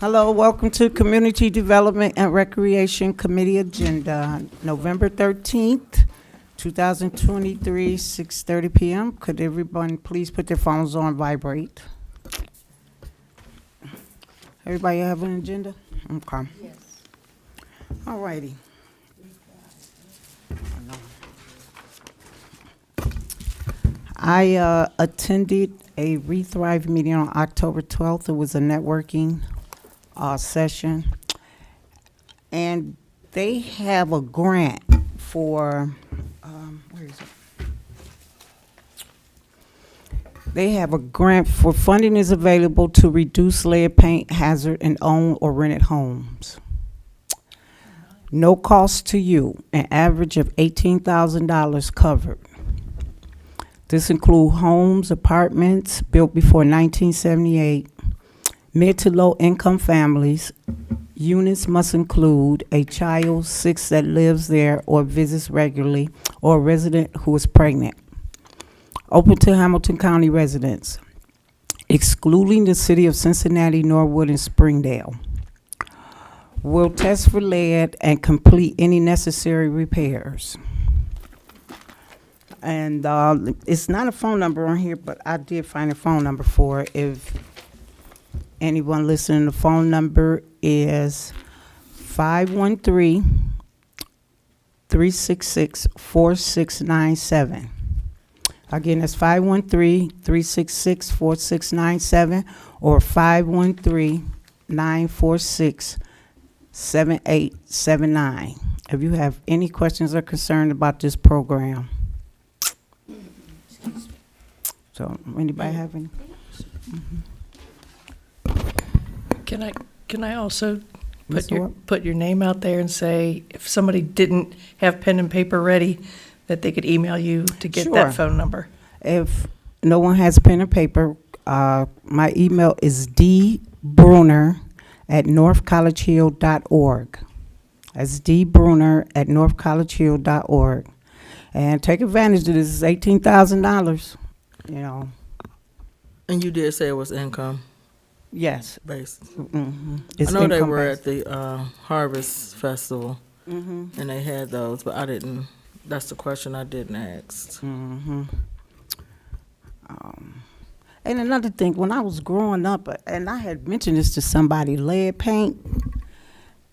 Hello, welcome to Community Development and Recreation Committee agenda, November 13th, 2023, 6:30 p.m. Could everyone please put their phones on vibrate? Everybody have an agenda? Okay. Yes. All righty. I attended a Rethrive meeting on October 12th. It was a networking session, and they have a grant for where is it? They have a grant for funding is available to reduce lead paint hazard in owned or rented homes. No cost to you, an average of $18,000 covered. This includes homes, apartments built before 1978, mid to low income families. Units must include a child 6 that lives there or visits regularly, or a resident who is pregnant. Open to Hamilton County residents, excluding the city of Cincinnati, Norwood, and Springdale. Will test for lead and complete any necessary repairs. And it's not a phone number on here, but I did find a phone number for it. If anyone listening, the phone number is 513-366-4697. Again, that's 513-366-4697 or 513-946-7879. If you have any questions or concern about this program. So, anybody have any? Can I also put your name out there and say if somebody didn't have pen and paper ready, that they could email you to get Sure. that phone number? If no one has pen and paper, my email is dbrunner@northcollegehill.org. That's dbrunner@northcollegehill.org. And take advantage of this. It's $18,000, you know. And you did say it was income Yes. based. Mm-hmm. I know they were at the Harvest Festival, and they had those, but I didn't. That's the question I didn't ask. Mm-hmm. And another thing, when I was growing up, and I had mentioned this to somebody, lead paint.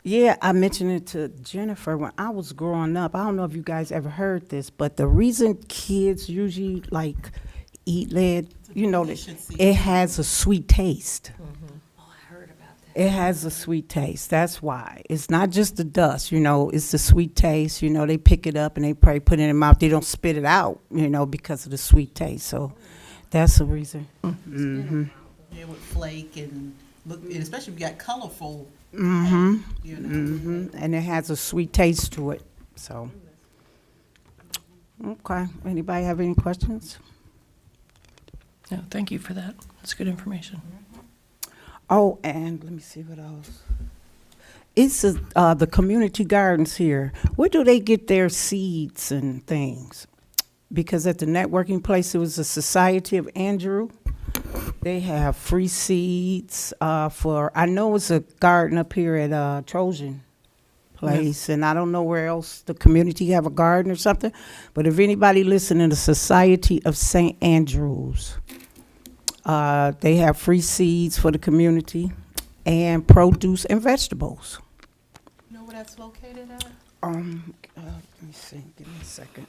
Yeah, I mentioned it to Jennifer when I was growing up. I don't know if you guys ever heard this, but the reason kids usually like eat lead, you know, it has a sweet taste. It has a sweet taste. That's why. It's not just the dust, you know, it's the sweet taste. You know, they pick it up and they probably put it in their mouth. They don't spit it out, you know, because of the sweet taste. So that's the reason. Mm-hmm. It would flake and look, and especially if you got colorful. Mm-hmm. Paint, you know. Mm-hmm. And it has a sweet taste to it. So, okay. Anybody have any questions? No, thank you for that. That's good information. Oh, and let me see what else. It's the community gardens here. Where do they get their seeds and things? Because at the networking place, it was the Society of Andrew. They have free seeds for, I know it's a garden up here at Trojan Place, and I don't know where else the community have a garden or something. But if anybody listening to Society of St. Andrews, they have free seeds for the community and produce and vegetables. You know where that's located at? Let me see. Give me a second.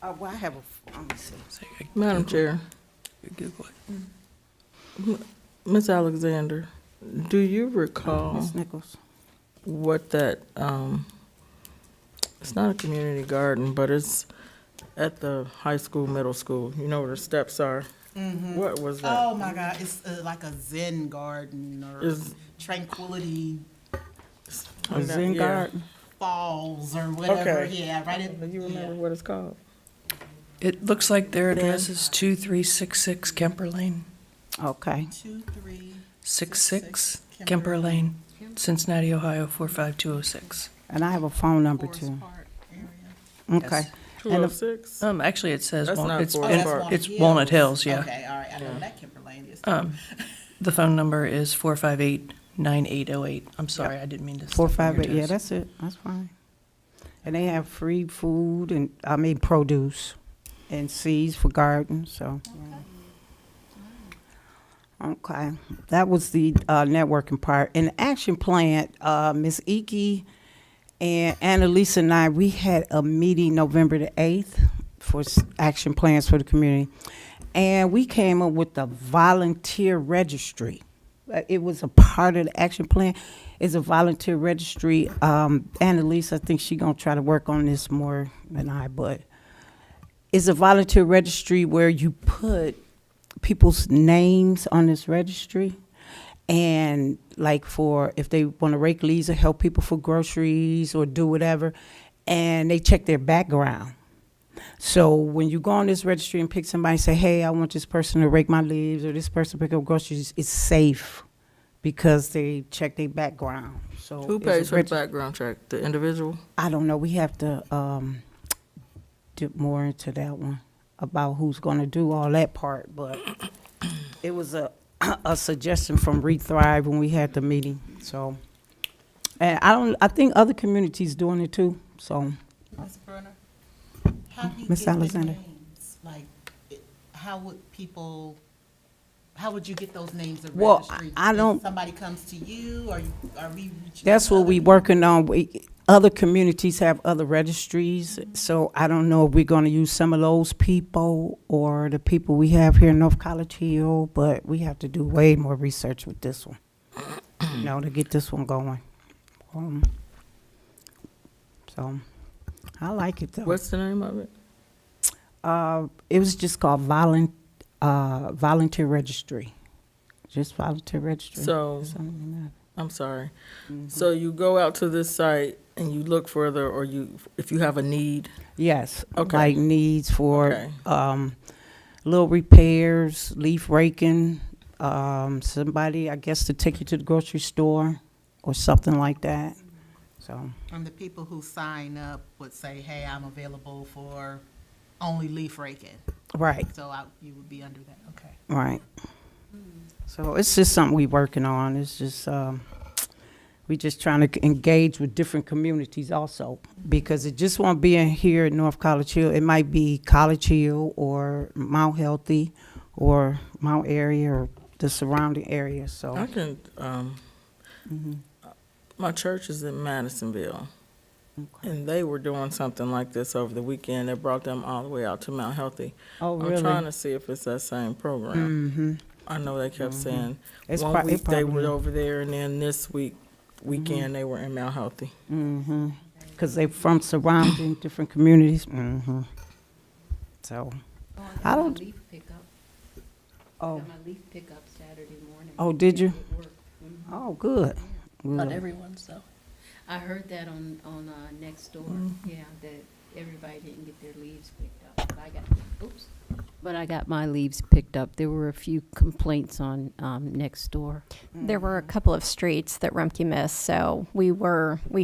Well, I have a. Let me see. Madam Chair, Google it. Ms. Alexander, do you recall Ms. Nichols. what that? It's not a community garden, but it's at the high school, middle school. You know where the steps are. Mm-hmm. What was that? Oh my God! It's like a Zen garden or tranquility A Zen garden. falls or whatever. Okay. Yeah, right. Do you remember what it's called? It looks like their address is 2366 Kemper Lane. Okay. 66 Kemper Lane, Cincinnati, Ohio 45206. And I have a phone number Forest too. Park area. Okay. 206? Actually, it says, That's not it's Forest in- Park. it's Walnut Hills, yeah. Okay, all right, I know that Kimber Lane is. The phone number is 458-9808. I'm sorry, I didn't mean to. Four, step on five, your eight, yeah, toes. that's it, that's fine. And they have free food and, produce and seeds for gardens, so. Okay, that was the, networking part. In the action plan, Ms. Iki and Annalisa and I, we had a meeting November the 8th for action plans for the community. And we came up with a volunteer registry. It was a part of the action plan. It's a volunteer registry. Annalisa, I think she's gonna try to work on this more than I, but it's a volunteer registry where you put people's names on this registry. And like for, if they want to rake leaves or help people for groceries or do whatever, and they check their background. So when you go on this registry and pick somebody and say, hey, I want this person to rake my leaves or this person to pick up groceries, it's safe because they check their background. So Who it's pays a for the reg- background check? The individual? I don't know. We have to dip more into that one about who's going to do all that part. But it was a suggestion from Rethrive when we had the meeting. So, and I think other communities doing it too. So, Ms. Brunner, how do you Ms. get the Alexander. names? Like, how would you get those names of Well, registry? I don't- If somebody comes to you, or are we reaching? that's out to what we other working on. Other communities have other registries, so I don't know if we're going to use some of those people or the people we have here in North College Hill, but we have to do way more research with this one, to get this one going. So I like it though. What's the name of it? It was just called volunteer registry, just volunteer registry. So, Something like that. I'm sorry. Mm-hmm. So you go out to this site and you look further, or if you have a need. Yes, Okay. like needs for Okay. little repairs, leaf raking, somebody, I guess, to take you to the grocery store or something like that. So, And the people who sign up would say, hey, I'm available for only leaf raking. right, So you would be under that, okay. right. So it's just something we working on. It's just, we just trying to engage with different communities also, because it just won't be in here in North College Hill. It might be College Hill or Mount Healthy or Mount Area or the surrounding areas, so. I can, my church is in Madisonville, and they were doing something like this over the weekend. They brought them all the way out to Mount Healthy. Oh, really? I'm trying to see if it's that same program. Mm-hmm. I know they kept saying It's one it week they probably were is. over there, and then this weekend they were in Mount Healthy. Mm-hmm. Because they're from surrounding different communities. Mm-hmm. So, I don't- Leaf pickup. oh, Got my leaf pickup Saturday morning. Oh, did you? At work. Mhm. oh, good. Not Good. everyone's, though. I heard that on next door, yeah, that everybody didn't get their leaves picked up. But I got my leaves picked up. There were a few complaints on next door. There were a couple of streets that Rumpke missed, so we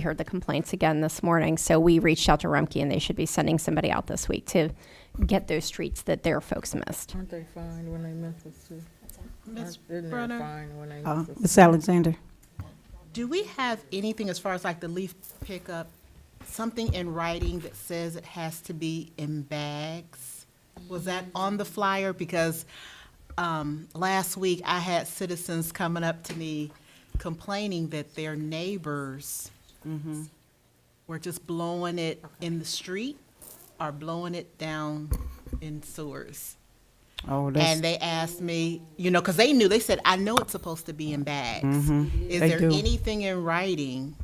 heard the complaints again this morning. So we reached out to Rumpke, and they should be sending somebody out this week to get those streets that their folks missed. Aren't they fined when they miss us too? Ms. Isn't there a Brunner, fine when they miss us? Miss Alexander? do we have anything as far as like the leaf pickup, something in writing that says it has to be in bags? Was that on the flyer? Because last week I had citizens coming up to me complaining that their neighbors were just blowing it in the street or blowing it down in sewers. Oh, that's, And they asked me, because they said, I know it's supposed to be in bags. Is They there do. anything in writing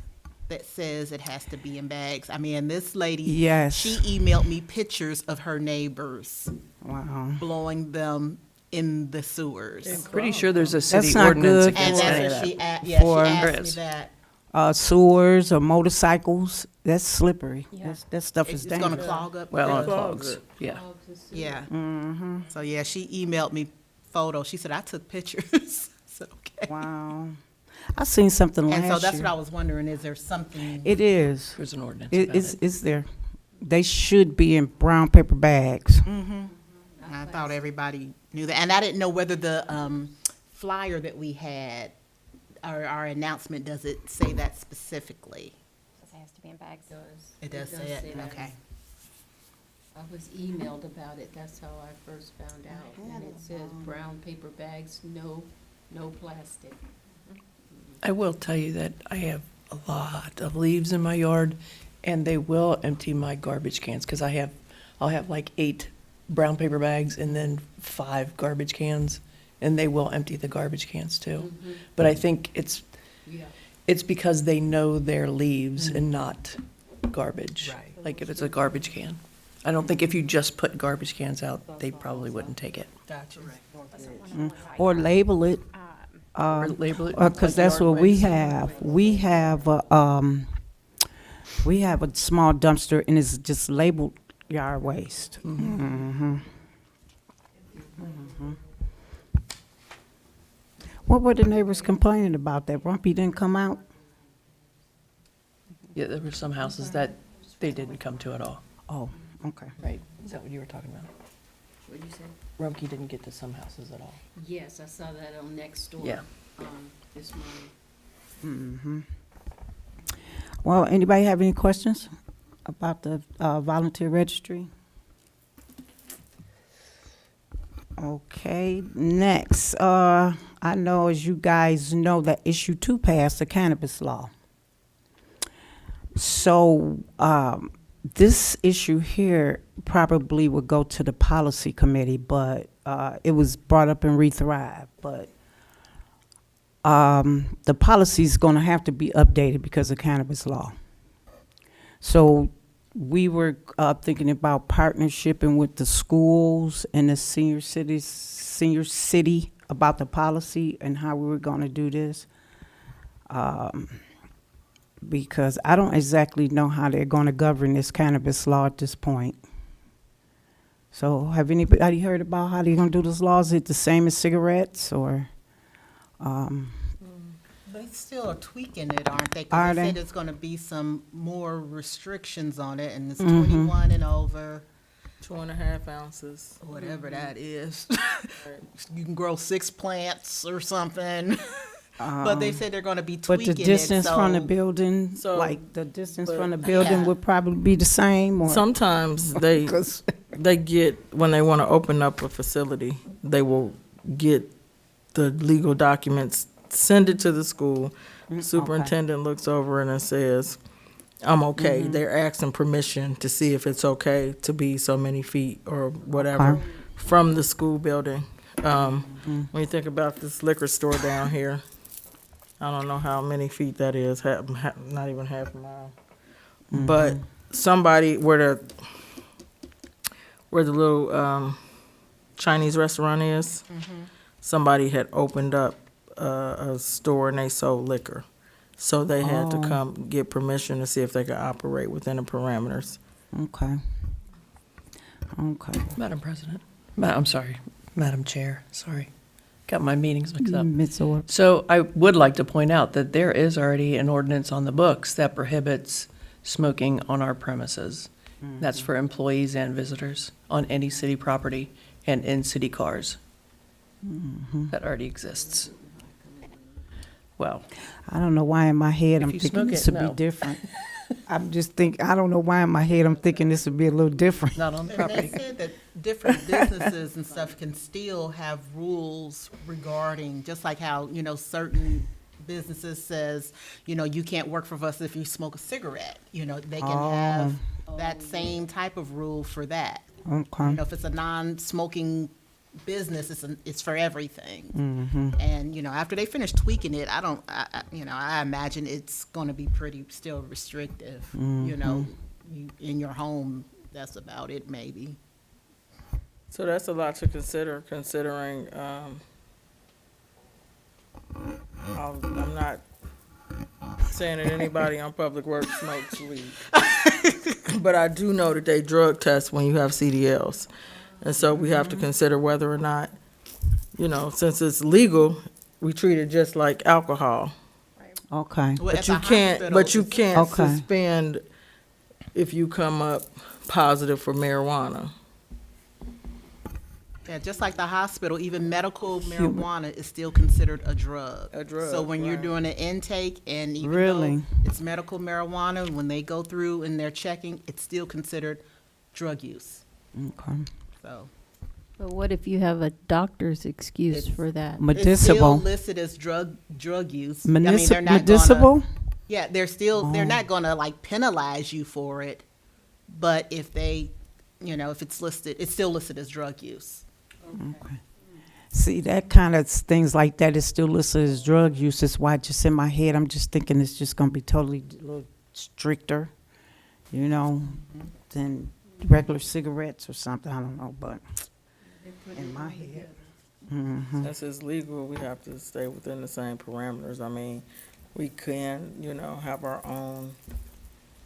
that says it has to be in bags? I mean, this lady, Yes. she emailed me pictures of her neighbors wow. blowing them in the sewers. Pretty sure there's a city not ordinance good against And any of that's that. what she For- asked me Yes. that. Sewers or motorcycles, that's slippery. Yeah. That stuff is It's gonna dangerous. clog up. Well, the- it clogs, yeah. Yeah. Mm-hmm. So, yeah, she emailed me photos. She said, I took pictures. So, okay. Wow. I seen something last And year. so that's what I was wondering, is there something? It is. There's an ordinance It, about it's, it. it's there. They should be in brown paper bags. I thought everybody knew that, and I didn't know whether the flyer that we had, our announcement, does it say that specifically? It has to be in bags. It does say it, that. okay. I was emailed about it, that's how I first found out, and it says brown paper bags, no plastic. I will tell you that I have a lot of leaves in my yard, and they will empty my garbage cans, because I'll have like 8 brown paper bags and then 5 garbage cans, and they will empty the garbage cans too. But I think Yeah. it's because they know they're leaves and not garbage. Right. Like if it's a garbage can. I don't think if you just put garbage cans out, they probably wouldn't take it. Gotcha. Or label it, Or label it. because like that's yard what we waste. have. We have a small dumpster, and it's just labeled yard waste. What were the neighbors complaining about, that Rumpy didn't come out? Yeah, there were some houses that they didn't come to at all, Oh, okay. right? Is that what you were talking about? What'd you say? Rumpke didn't get to some houses at all. Yes, I saw that on Nextdoor. Yeah. This morning. Well, anybody have any questions about the volunteer registry? Okay, next, I know, as you guys know, that issue 2 passed the cannabis law. So, this issue here probably would go to the policy committee, but it was brought up in Rethrive. But the policy is going to have to be updated because of cannabis law. So we were thinking about partnershiping with the schools and the senior city about the policy and how we were going to do this. Because I don't exactly know how they're going to govern this cannabis law at this point. So have anybody heard about how they're going to do this law? Is it the same as cigarettes, or? They still are tweaking it, aren't they? Are Because they they? said there's gonna be some more restrictions on it, and it's 21 and over, 2.5 ounces. whatever that is. You can grow 6 plants or something. But they said they're gonna be But tweaking the it, distance from the so- building, So- like the distance but- from the building Yeah. would probably be the same, or? Sometimes they get, when they want to open up a facility, they will get the legal documents, send it to the school. Superintendent looks over it and says, I'm okay. They're asking permission to see if it's okay to be so many feet or whatever Okay. from the school building. When you think about this liquor store down here, I don't know how many feet that is, not even half a mile. But somebody, where the little Chinese restaurant is, somebody had opened up a store and they sold liquor. So they had to come get permission to see if they could operate within the parameters. Okay. Okay. Madam President, I'm sorry, Madam Chair, sorry. Got my meetings mixed up. Ms. Orr. So I would like to point out that there is already an ordinance on the books that prohibits smoking on our premises. That's for employees and visitors on any city property and in city cars. That already exists. Well, I don't know why in my head If I'm you thinking smoke this it, would no. be different. I'm just I don't know why in my head I'm thinking this would be a little different. not on the And they property. said that different businesses and stuff can still have rules regarding, just like how, certain businesses says, you can't work for us if you smoke a cigarette. They can have that same type of rule for that. Okay. If it's a non-smoking business, it's for everything. And, after they finish tweaking it, I imagine it's gonna be pretty still restrictive. You in your home, that's about it, maybe. So that's a lot to consider, considering, I'm not saying that anybody on Public Works smokes weed. But I do know that they drug test when you have CDLs. And so we have to consider whether or not, since it's legal, we treat it just like alcohol. Okay. Well, at But you the can't, hospital, but you it's- can't Okay. suspend if you come up positive for marijuana. Yeah, just like the hospital, even medical marijuana is still considered a drug. A drug, So when you're right. doing an intake, and even Really? though it's medical marijuana, when they go through and they're checking, it's still considered drug use. Okay. So But what if you have a doctor's excuse It's- for that? it's still Medicinal. listed as drug use. I mean, they're not gonna, Medicinal? yeah, they're not gonna like penalize you for it, but if they, if it's listed, it's still listed as drug use. Okay. See, that kind of things like that is still listed as drug use. That's why just in my head, I'm just thinking it's just going to be totally a little stricter, than regular cigarettes or something. I don't know, but in my head. Mm-hmm. Since it's legal, we have to stay within the same parameters. I mean, we can, have our own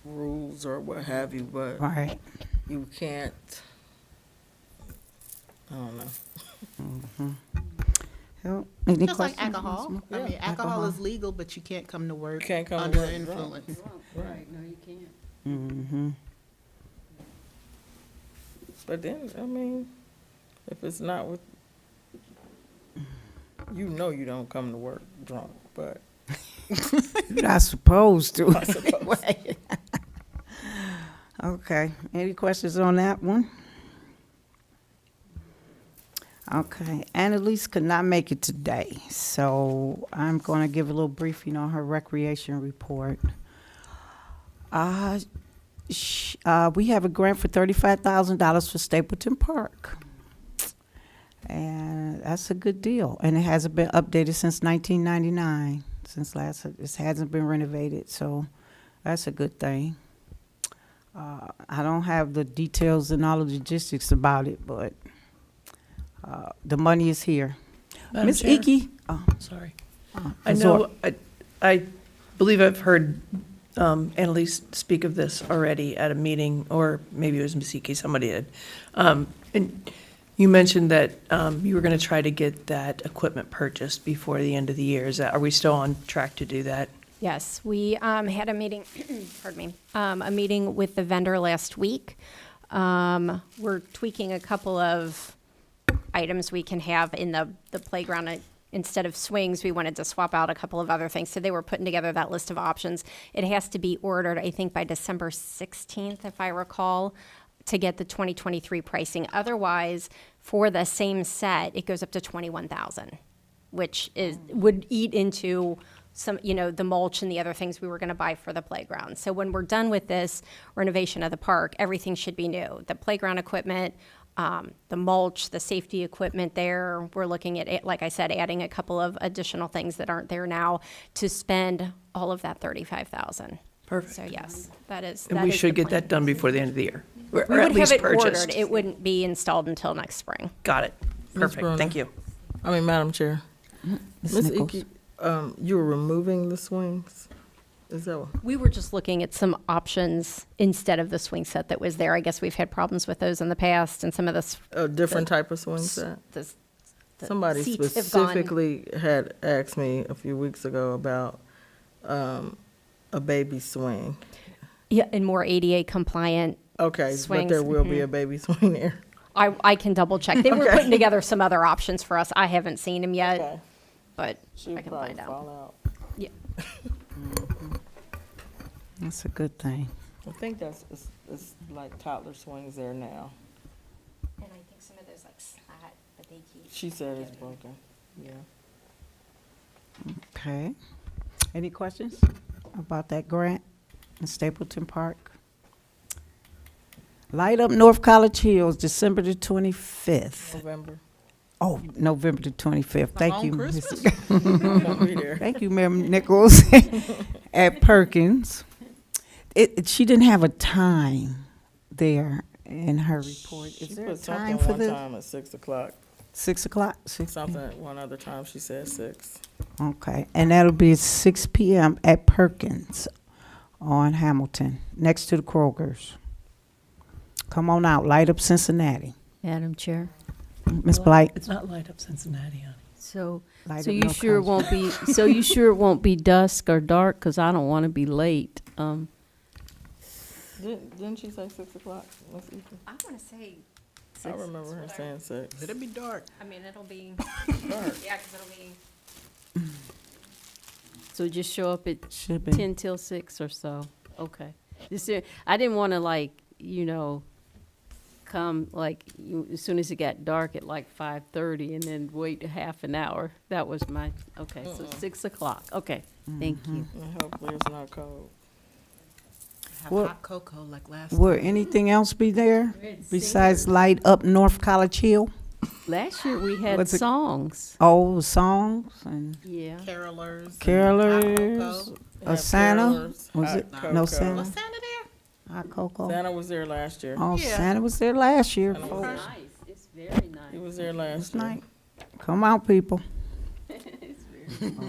rules or what have you, but Right. you can't, I don't know. Mm-hmm. Any Just like questions? alcohol. I mean, alcohol is legal, but you can't come to work Can't come to under work influence. Right, no, you can't. Mm-hmm. But then, I mean, if it's not with, you don't come to work drunk, but You're not supposed to. I suppose. Okay. Any questions on that one? Okay. Annalise could not make it today, so I'm going to give a little briefing on her recreation report. We have a grant for $35,000 for Stapleton Park. And that's a good deal. And it hasn't been updated since 1999, it hasn't been renovated, so that's a good thing. I don't have the details and all the logistics about it, but the money is here. Madam Ms. Chair. Icky? Oh, Sorry. oh, I know, I believe I've heard Annalise speak of this already at a meeting, or maybe it was Ms. Ike, somebody did. And you mentioned that you were going to try to get that equipment purchased before the end of the year. Are we still on track to do that? Yes, we had a meeting, pardon me, a meeting with the vendor last week. We're tweaking a couple of items we can have in the playground. Instead of swings, we wanted to swap out a couple of other things. So they were putting together that list of options. It has to be ordered, I think, by December 16th, if I recall, to get the 2023 pricing. Otherwise, for the same set, it goes up to $21,000, which would eat into some, the mulch and the other things we were going to buy for the playground. So when we're done with this renovation of the park, everything should be new. The playground equipment, the mulch, the safety equipment there. We're looking at, like I said, adding a couple of additional things that aren't there now to spend all of that $35,000. Perfect. So yes, that is. And that we is should the get plan. that done before the end of the year, We or at would have least it purchased. ordered. It wouldn't be installed until next spring. Got it. Perfect. Brunner. Thank you. Madam Chair. Ms. Ms. Nichols? Icky, you were removing the swings? Is that what? We were just looking at some options instead of the swing set that was there. I guess we've had problems with those in the past, and some of this. A different type of swing set? The Somebody seats have gone. specifically had asked me a few weeks ago about a baby swing. Yeah, and more ADA compliant. Okay, but Swings, there will be a baby swing there. I can double check. They were putting together some other options for us. I haven't seen them yet, Okay. but She'll I can probably find out. fall out. Yeah. That's a good thing. I think it's like toddler swings there now. And I think some of those like slat, but they keep. She said it's broken, yeah. Okay. Any questions about that grant in Stapleton Park? Light Up North College Hills, December the 25th. November. Oh, November the 25th. Thank on you. Christmas. I'm gonna be there. Thank you, Ma'am Nichols, at Perkins. She didn't have a time there in her report. She Is there a put time something for one this? time at 6 o'clock. 6 o'clock? 6 Something one other time she said 6. Okay, and that'll be at 6 p.m. at Perkins on Hamilton, next to the Kroger's. Come on out, Light Up Cincinnati. Madam Chair. Ms. Blight. It's not Light Up Cincinnati, honey. So, Light so Up you North sure it College. won't be, so you sure it won't be dusk or dark? Because I don't want to be late. Didn't she say 6 o'clock? Miss Ethan? I want to say. I remember her saying 6. Let it be dark. I mean, it'll be. Dark. Yeah, because it'll be. So just show up at Should be. 10 till 6 or so. Okay. I didn't want to come as soon as it got dark at like 5:30 and then wait a half an hour. That was my, okay, so 6 o'clock. Okay, thank you. And hopefully it's not cold. Have What- hot cocoa like last Will time. anything else be there Red besides Light Up North College Hill? Last year we had Was it- songs. Oh, songs and Yeah. Carolers. and hot carolers. cocoa. Have Santa? carolers, Was hot it? cocoa. No Was Santa? Santa there? Hot cocoa? Santa was there last year. Oh, Yeah. Santa was there last year. Santa was folks. there. Nice. It's very nice. He was there last Last year. night. Come out, people. It's very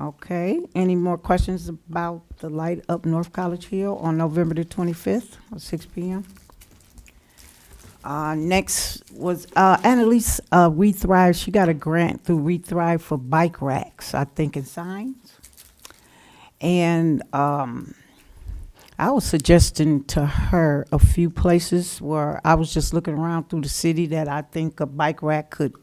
Okay, any more questions about the Light Up North College Hill on November the 25th at 6 p.m.? Next was Annalise We Thrive. She got a grant through We Thrive for bike racks, I think, and signs. And I was suggesting to her a few places where I was just looking around through the city that I think a bike rack could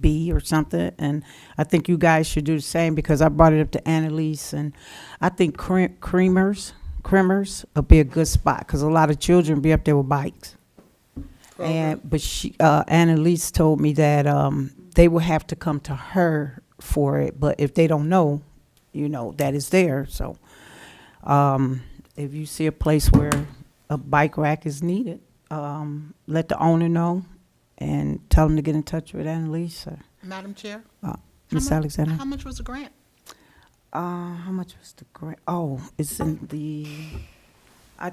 be or something, and I think you guys should do the same because I brought it up to Annalise, and I think Creamers would be a good spot because a lot of children be up there with bikes. But Annalise told me that they will have to come to her for it, but if they don't know, that is there. So if you see a place where a bike rack is needed, let the owner know and tell them to get in touch with Annalise or Madam Chair? Miss Alexander. How much was the grant? How much was the grant? Oh, it's in the, I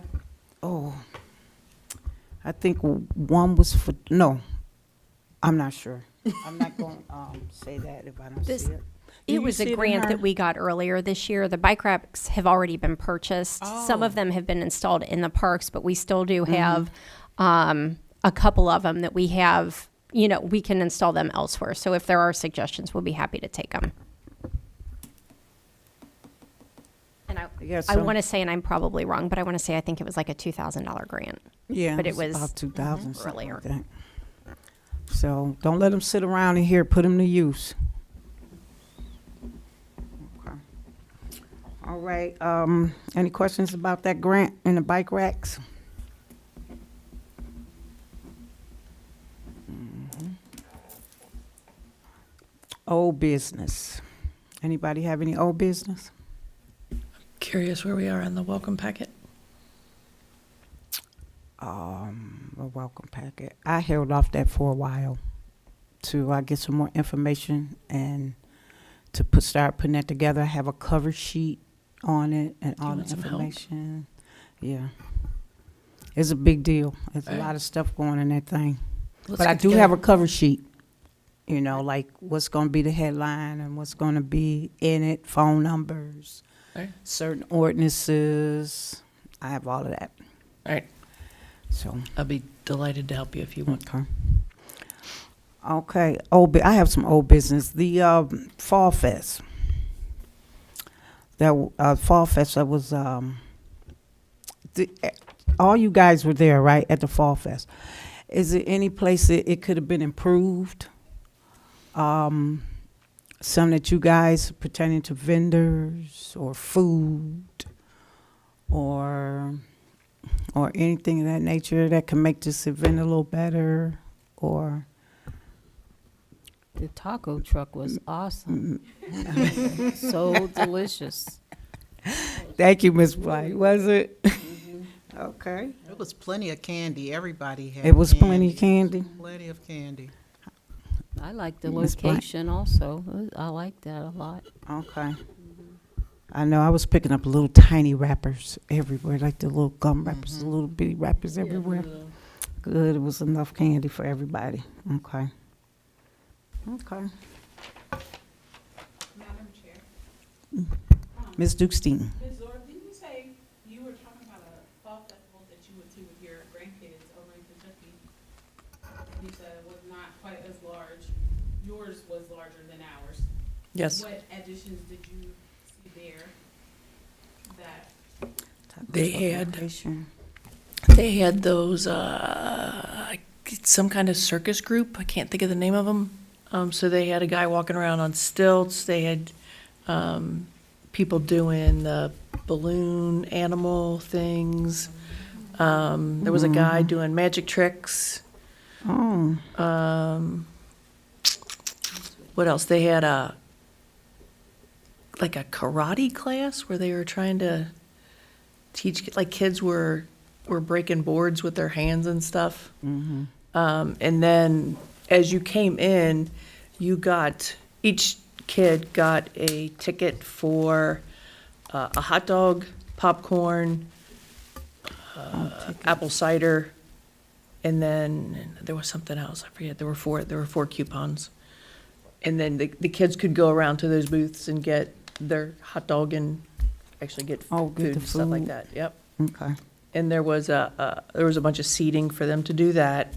think one was for, no, I'm not sure. I'm not going to say that if I don't This- see it. Do It you was see a in grant her? that we got earlier this year. The bike racks have already been purchased. Some of Oh. them have been installed in the parks, but we still do Mm-hmm. have a couple of them that we have, we can install them elsewhere. So if there are suggestions, we'll be happy to take them. And Yeah, I so- want to say, and I'm probably wrong, but I want to say I think it was like a $2,000 grant. Yeah, but it was about 2,000 something earlier. like that. So don't let them sit around in here. Put them to use. Okay. All right. Any questions about that grant and the bike racks? Old business. Anybody have any old business? Curious where we are in the welcome packet. A welcome packet. I held off that for a while to get some more information and to start putting that together. I have a cover sheet on it and all the want some help? information. Yeah. It's a big deal. There's a Right. lot of stuff going in that thing. Let's But I get do together. have a cover sheet, like what's going to be the headline and what's going to be in it, phone numbers, Right. certain ordinances. I have all of that. All right. So, I'll be delighted to help you if you want. okay. Okay, I have some old business. The Fall Fest. That Fall Fest, that was, all you guys were there, right, at the Fall Fest. Is there any place that it could have been improved? Some that you guys pertaining to vendors or food or anything of that nature that can make this event a little better or? The taco truck was awesome. So delicious. Thank you, Ms. White. Was it? Okay. It was plenty of candy. Everybody had It was plenty of candy. Plenty of candy. I like the Miss Black. location also. I like that a lot. Okay. I know I was picking up little tiny wrappers everywhere, like the little gum wrappers, the little bitty wrappers everywhere. Good. It was enough candy for everybody. Okay. Okay. Madam Chair. Ms. Dukestein. Ms. Zora, didn't you say you were talking about a fall festival that you went to with your grandkids over in Kentucky? You said it was not quite as large. Yours was larger than ours. Yes. What additions did you see there that They had- Recreation. They had those, some kind of circus group. I can't think of the name of them. So they had a guy walking around on stilts. They had people doing the balloon animal things. There was a guy doing magic tricks. Oh, What else? They had like a karate class where they were trying to teach, like kids were breaking boards with their hands and stuff. And then as you came in, each kid got a ticket for a hot dog, popcorn, apple cider, and then there was something else. I forget. There were four coupons. And then the kids could go around to those booths and get their hot dog and actually get Oh, food get the and stuff like food. that. Yep. okay. And there was a bunch of seating for them to do that.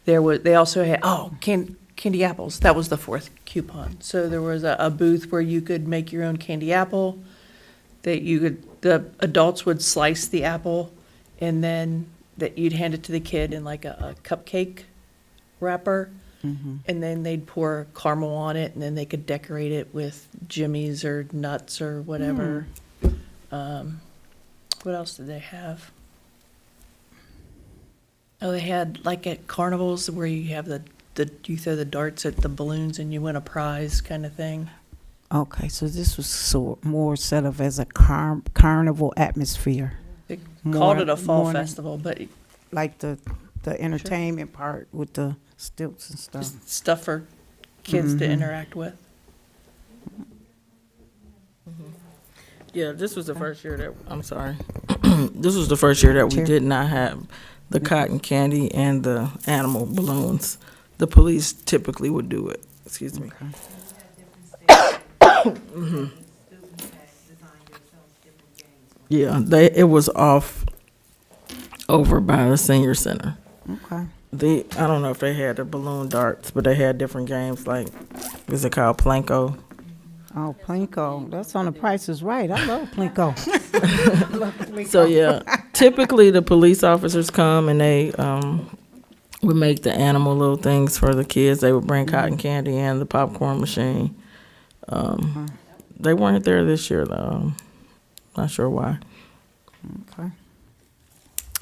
They also had candy apples. That was the fourth coupon. So there was a booth where you could make your own candy apple. The adults would slice the apple, and then that you'd hand it to the kid in like a cupcake wrapper. And then they'd pour caramel on it, and then they could decorate it with jimmies or nuts or whatever. What else did they have? Oh, they had like at carnivals where you have you throw the darts at the balloons and you win a prize kind of thing. Okay, so this was more set up as a carnival atmosphere, They More- called it a fall more than- festival, but like the entertainment part with the stilts and stuff. just stuff for kids to interact with. Yeah, this was the first year that, I'm sorry. This was the first year that we Sure. did not have the cotton candy and the animal balloons. The police typically would do it. Excuse me. Yeah, it was off over by the senior center. Okay. I don't know if they had the balloon darts, but they had different games like, is it called Planko? Oh, Plinko. That's on the Price is Right. I love Plinko. So yeah, typically the police officers come and they would make the animal little things for the kids. They would bring cotton candy and the popcorn machine. They weren't there this year though. Not sure why. Okay.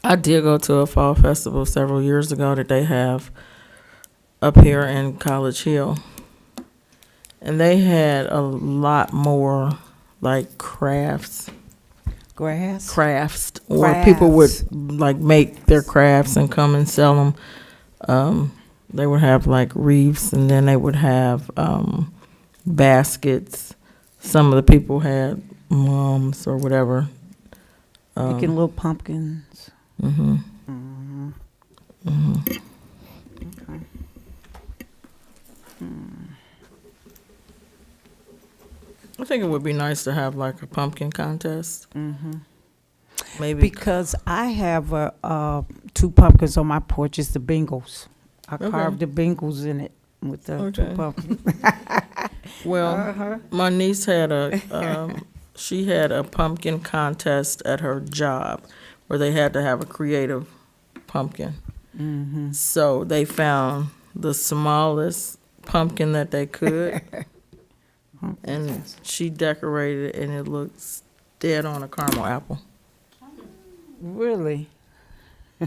I did go to a fall festival several years ago that they have up here in College Hill. And they had a lot more like crafts where people would like make their crafts and come and sell them. They would have like wreaths, and then they would have baskets. Some of the people had mums or whatever. Making little pumpkins. Okay. I think it would be nice to have like a pumpkin contest. Maybe. Because I have two pumpkins on my porch. It's the Bengals. I Okay. carved the Bengals in it with the two Okay. pumpkins. Well, my niece had she had a pumpkin contest at her job where they had to have a creative pumpkin. So they found the smallest pumpkin that they could, and she decorated it, and it looks dead on a caramel apple. Really?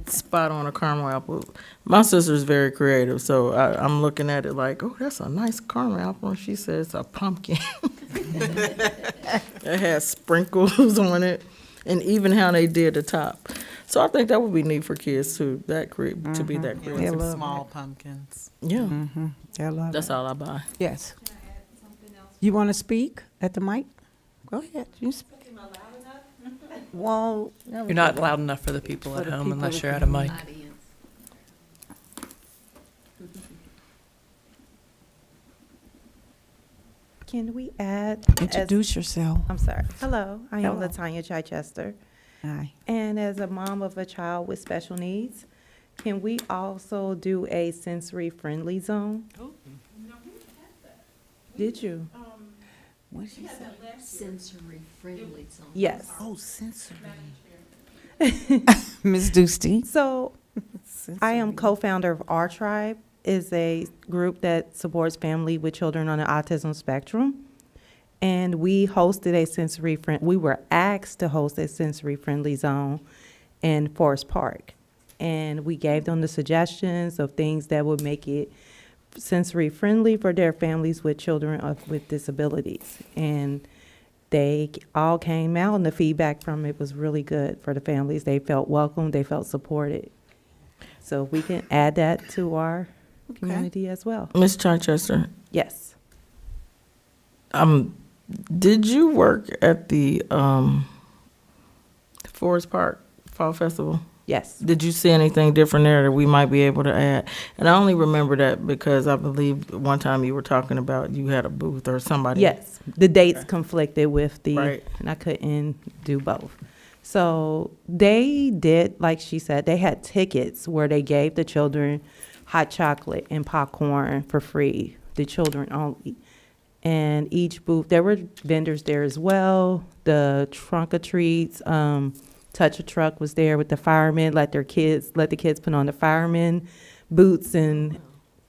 Spot on a caramel apple. My sister's very creative, so I'm looking at it like, oh, that's a nice caramel apple. And she says a pumpkin. It has sprinkles on it, and even how they did the top. So I think that would be neat for kids to be that creative. They love Small pumpkins. Yeah, They love that's it. all I buy. Yes. You want to speak at the mic? Go ahead. You speak. Well, You're not loud enough for the people For at the home people unless that you're at a mic. Audience. Can we add? introduce yourself. I'm sorry. Hello, I am Hello. Latanya Chichester. Hi. And as a mom of a child with special needs, can we also do a sensory-friendly zone? Did you? What she say? Sensory friendly zone. Yes. Oh, sensory. Ms. Dusty. So I am co-founder of Our Tribe, is a group that supports family with children on the autism spectrum. And we hosted we were asked to host a sensory-friendly zone in Forest Park. And we gave them the suggestions of things that would make it sensory-friendly for their families with children with disabilities. And they all came out, and the feedback from it was really good for the families. They felt welcome, they felt supported. So we can add that to our community as well. Ms. Chichester, Yes. did you work at the Forest Park Fall Festival? Yes. Did you see anything different there that we might be able to add? And I only remember that because I believe one time you were talking about you had a booth or somebody. Yes. The dates conflicted with Right. and I couldn't do both. So they did, like she said, they had tickets where they gave the children hot chocolate and popcorn for free, the children only. And each booth, there were vendors there as well. The trunk or treats, Touch a Truck was there with the firemen, let the kids put on the firemen boots and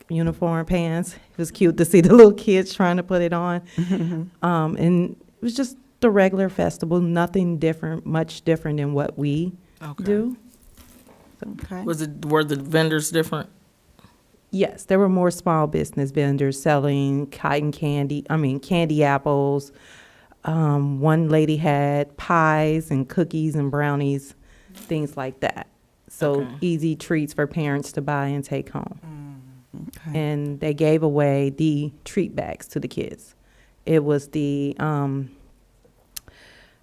uniform pants. It was cute to see the little kids trying to put it on. And it was just the regular festival, nothing different, much different than what we do. Okay. Were the vendors different? Yes, there were more small business vendors selling candy apples. One lady had pies and cookies and brownies, things like that. So easy treats for parents to buy and take home. Okay. And they gave away the treat bags to the kids. It was the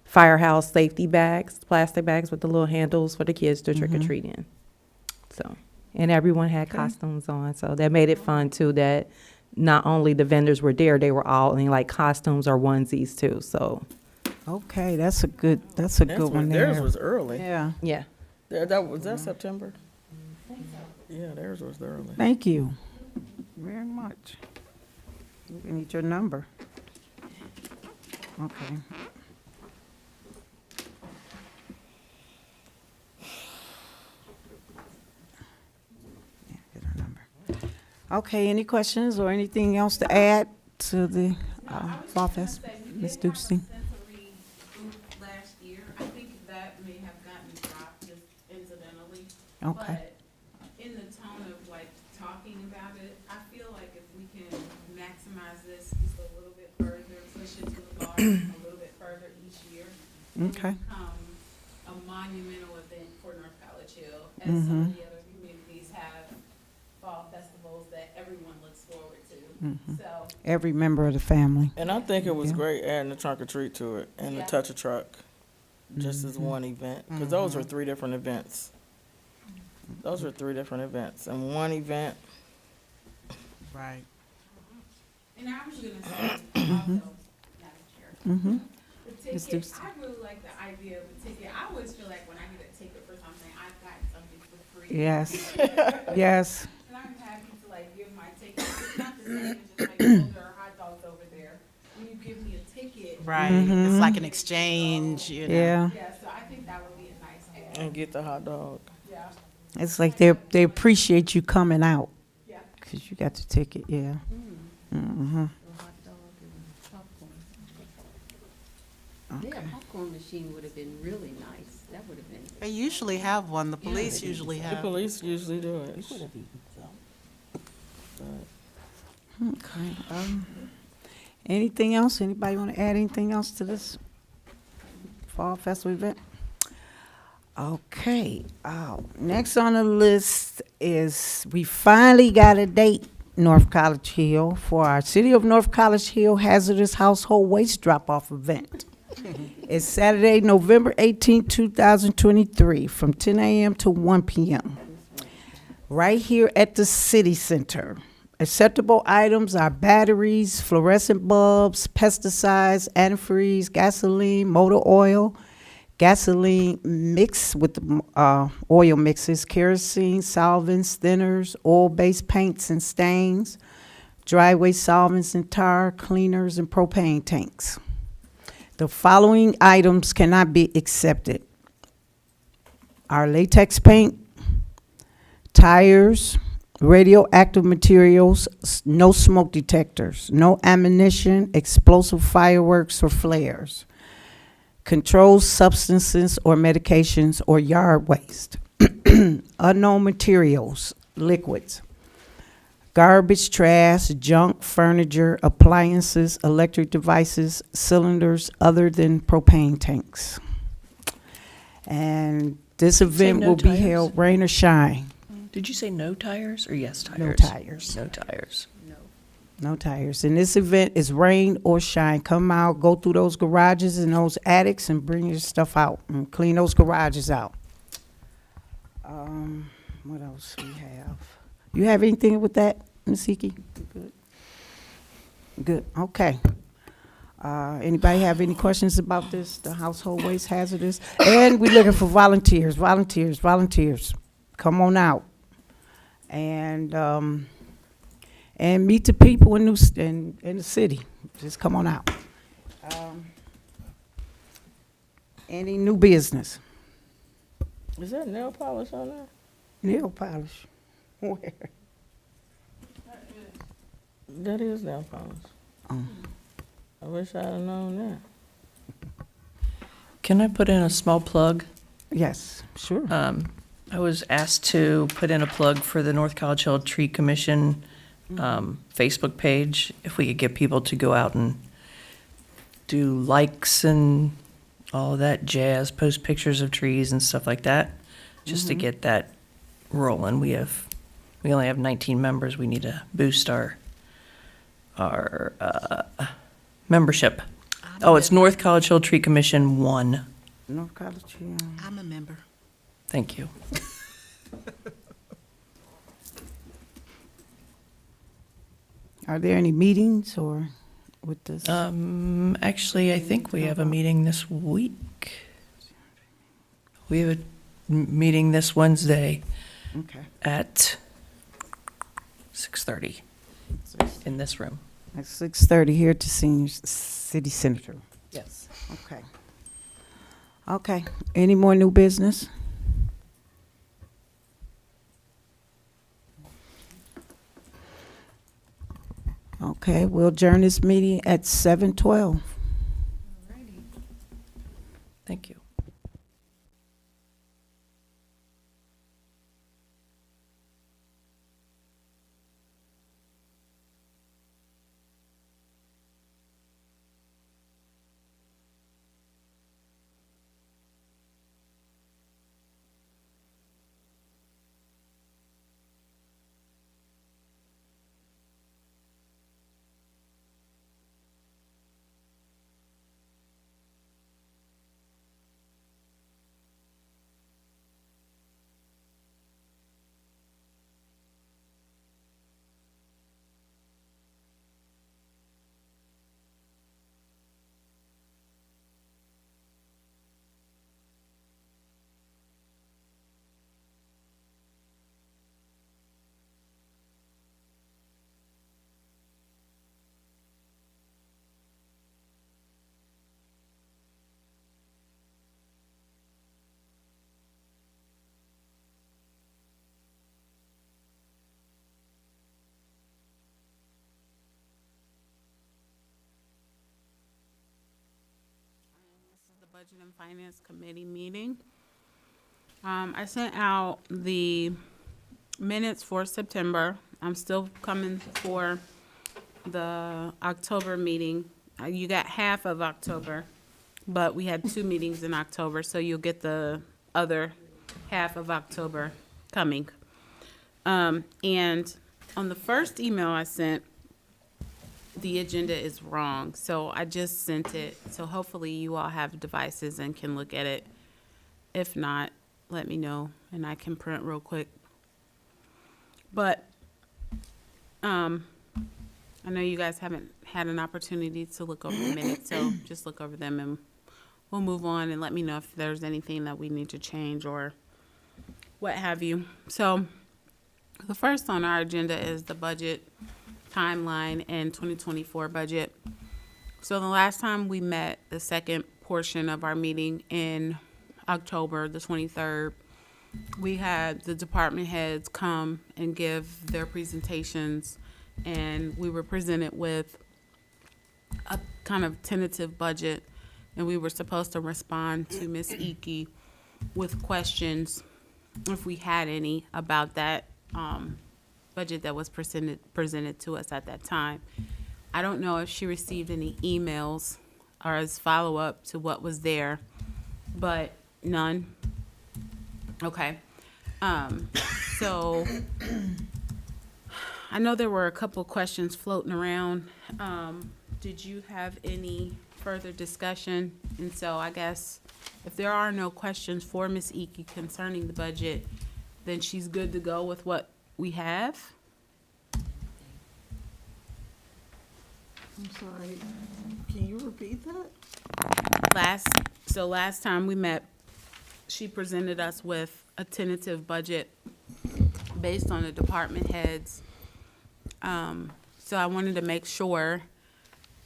Firehouse safety bags, plastic bags with the little handles for the kids to trick or treat in. So, and everyone had costumes on, so that made it fun too. That not only the vendors were there, they were all in like costumes or onesies too. So, Okay, that's a good one there. Theirs was early. Yeah. yeah. Was that September? Yeah, theirs was early. Thank you very much. We need your number. Okay. Yeah, get her number. Okay, any questions or anything else to add to the Fall Fest? Ms. Dukesteen? Sensory booth last year. I think that may have gotten dropped just incidentally. Okay. But in the tone of like talking about it, I feel like if we can maximize this just a little bit further, push it to the bar a little bit further each year, it will Okay. become a monumental event for North College Hill, as some of the other communities have fall festivals that everyone looks forward to. So Every member of the family. And I think it was Yeah. great adding the trunk or treat to it and the Yeah. touch a truck, just as one event, because those were three different events. Those were three different events, and one event. Right. And I was gonna say, also, Madam Chair, Mm-hmm. the Ms. ticket, Dukes. I really like the idea of the ticket. I always feel like when I get a ticket for something, I've gotten something for free. Yes. Yes. And I'm happy to like give my ticket. It's not the same as just like, oh, there are hot dogs over there. When you give me a ticket. Right. It's like an exchange, you know. Yeah. Yeah, so I think that would be a nice add. And get the hot dog. Yeah, It's like they appreciate you coming out yeah. because you got the ticket. Yeah. Mm-hmm. Yeah, popcorn machine would have been really nice. That would have been. They usually have one. The police usually The have. police usually do it. Okay. Anything else? Anybody want to add anything else to this Fall Festival event? Okay. Next on the list is we finally got a date, North College Hill, for our City of North College Hill Hazardous Household Waste Drop-Off event. It's Saturday, November 18, 2023, from 10 a.m. to 1 p.m. right here at the City Center. Acceptable items are batteries, fluorescent bulbs, pesticides, antifreeze, gasoline, motor oil, gasoline mixed with oil mixes, kerosene, solvents, thinners, oil-based paints and stains, driveway solvents and tire cleaners, and propane tanks. The following items cannot be accepted: our latex paint, tires, radioactive materials, no smoke detectors, no ammunition, explosive fireworks or flares, controlled substances or medications or yard waste, unknown materials, liquids, garbage, trash, junk, furniture, appliances, electric devices, cylinders other than propane tanks. And this event no will be tires? held rain or shine. Did you say no tires or yes tires? No tires. No tires. No tires. And this event is rain or shine. Come out, go through those garages and those attics and bring your stuff out and clean those garages out. What else we have? You have anything with that, Ms. Hickey? Good. Good, okay. Anybody have any questions about this, the household waste hazardous? And we're looking for volunteers. Come on out. And meet the people in the city. Just come on out. Any new business? Is that nail polish on there? Nail polish. Where? That is nail polish. Oh. I wish I'd have known that. Can I put in a small plug? Yes, sure. I was asked to put in a plug for the North College Hill Tree Commission Facebook page, if we could get people to go out and do likes and all of that jazz, post pictures of trees and stuff like that, just to get that rolling. We only have 19 members. We need to boost our membership. It's North College Hill Tree Commission 1. North College, yeah. I'm a member. Thank you. Are there any meetings or with this? Actually, I think we have a meeting this week. We have a meeting this Wednesday Okay. at 6:30 in this room. At 6:30 here at the senior city center. Yes. Okay. Okay. Any more new business? Okay, we'll adjourn this meeting at 7:12. Thank you. Budget and Finance Committee meeting. I sent out the minutes for September. I'm still coming for the October meeting. You got half of October, but we had 2 meetings in October, so you'll get the other half of October coming. And on the first email I sent, the agenda is wrong, so I just sent it. So hopefully you all have devices and can look at it. If not, let me know and I can print real quick. But I know you guys haven't had an opportunity to look over the minutes, so just look over them and we'll move on and let me know if there's anything that we need to change or what have you. So the first on our agenda is the budget timeline and 2024 budget. So the last time we met, the second portion of our meeting in October, the 23rd, we had the department heads come and give their presentations, and we were presented with a kind of tentative budget, and we were supposed to respond to Ms. Icky with questions, if we had any, about that budget that was presented to us at that time. I don't know if she received any emails or as follow-up to what was there, but none. Okay. So I know there were a couple questions floating around. Did you have any further discussion? And so I guess if there are no questions for Ms. Icky concerning the budget, then she's good to go with what we have. I'm sorry, can you repeat that? Last time we met, she presented us with a tentative budget based on the department heads. So I wanted to make sure,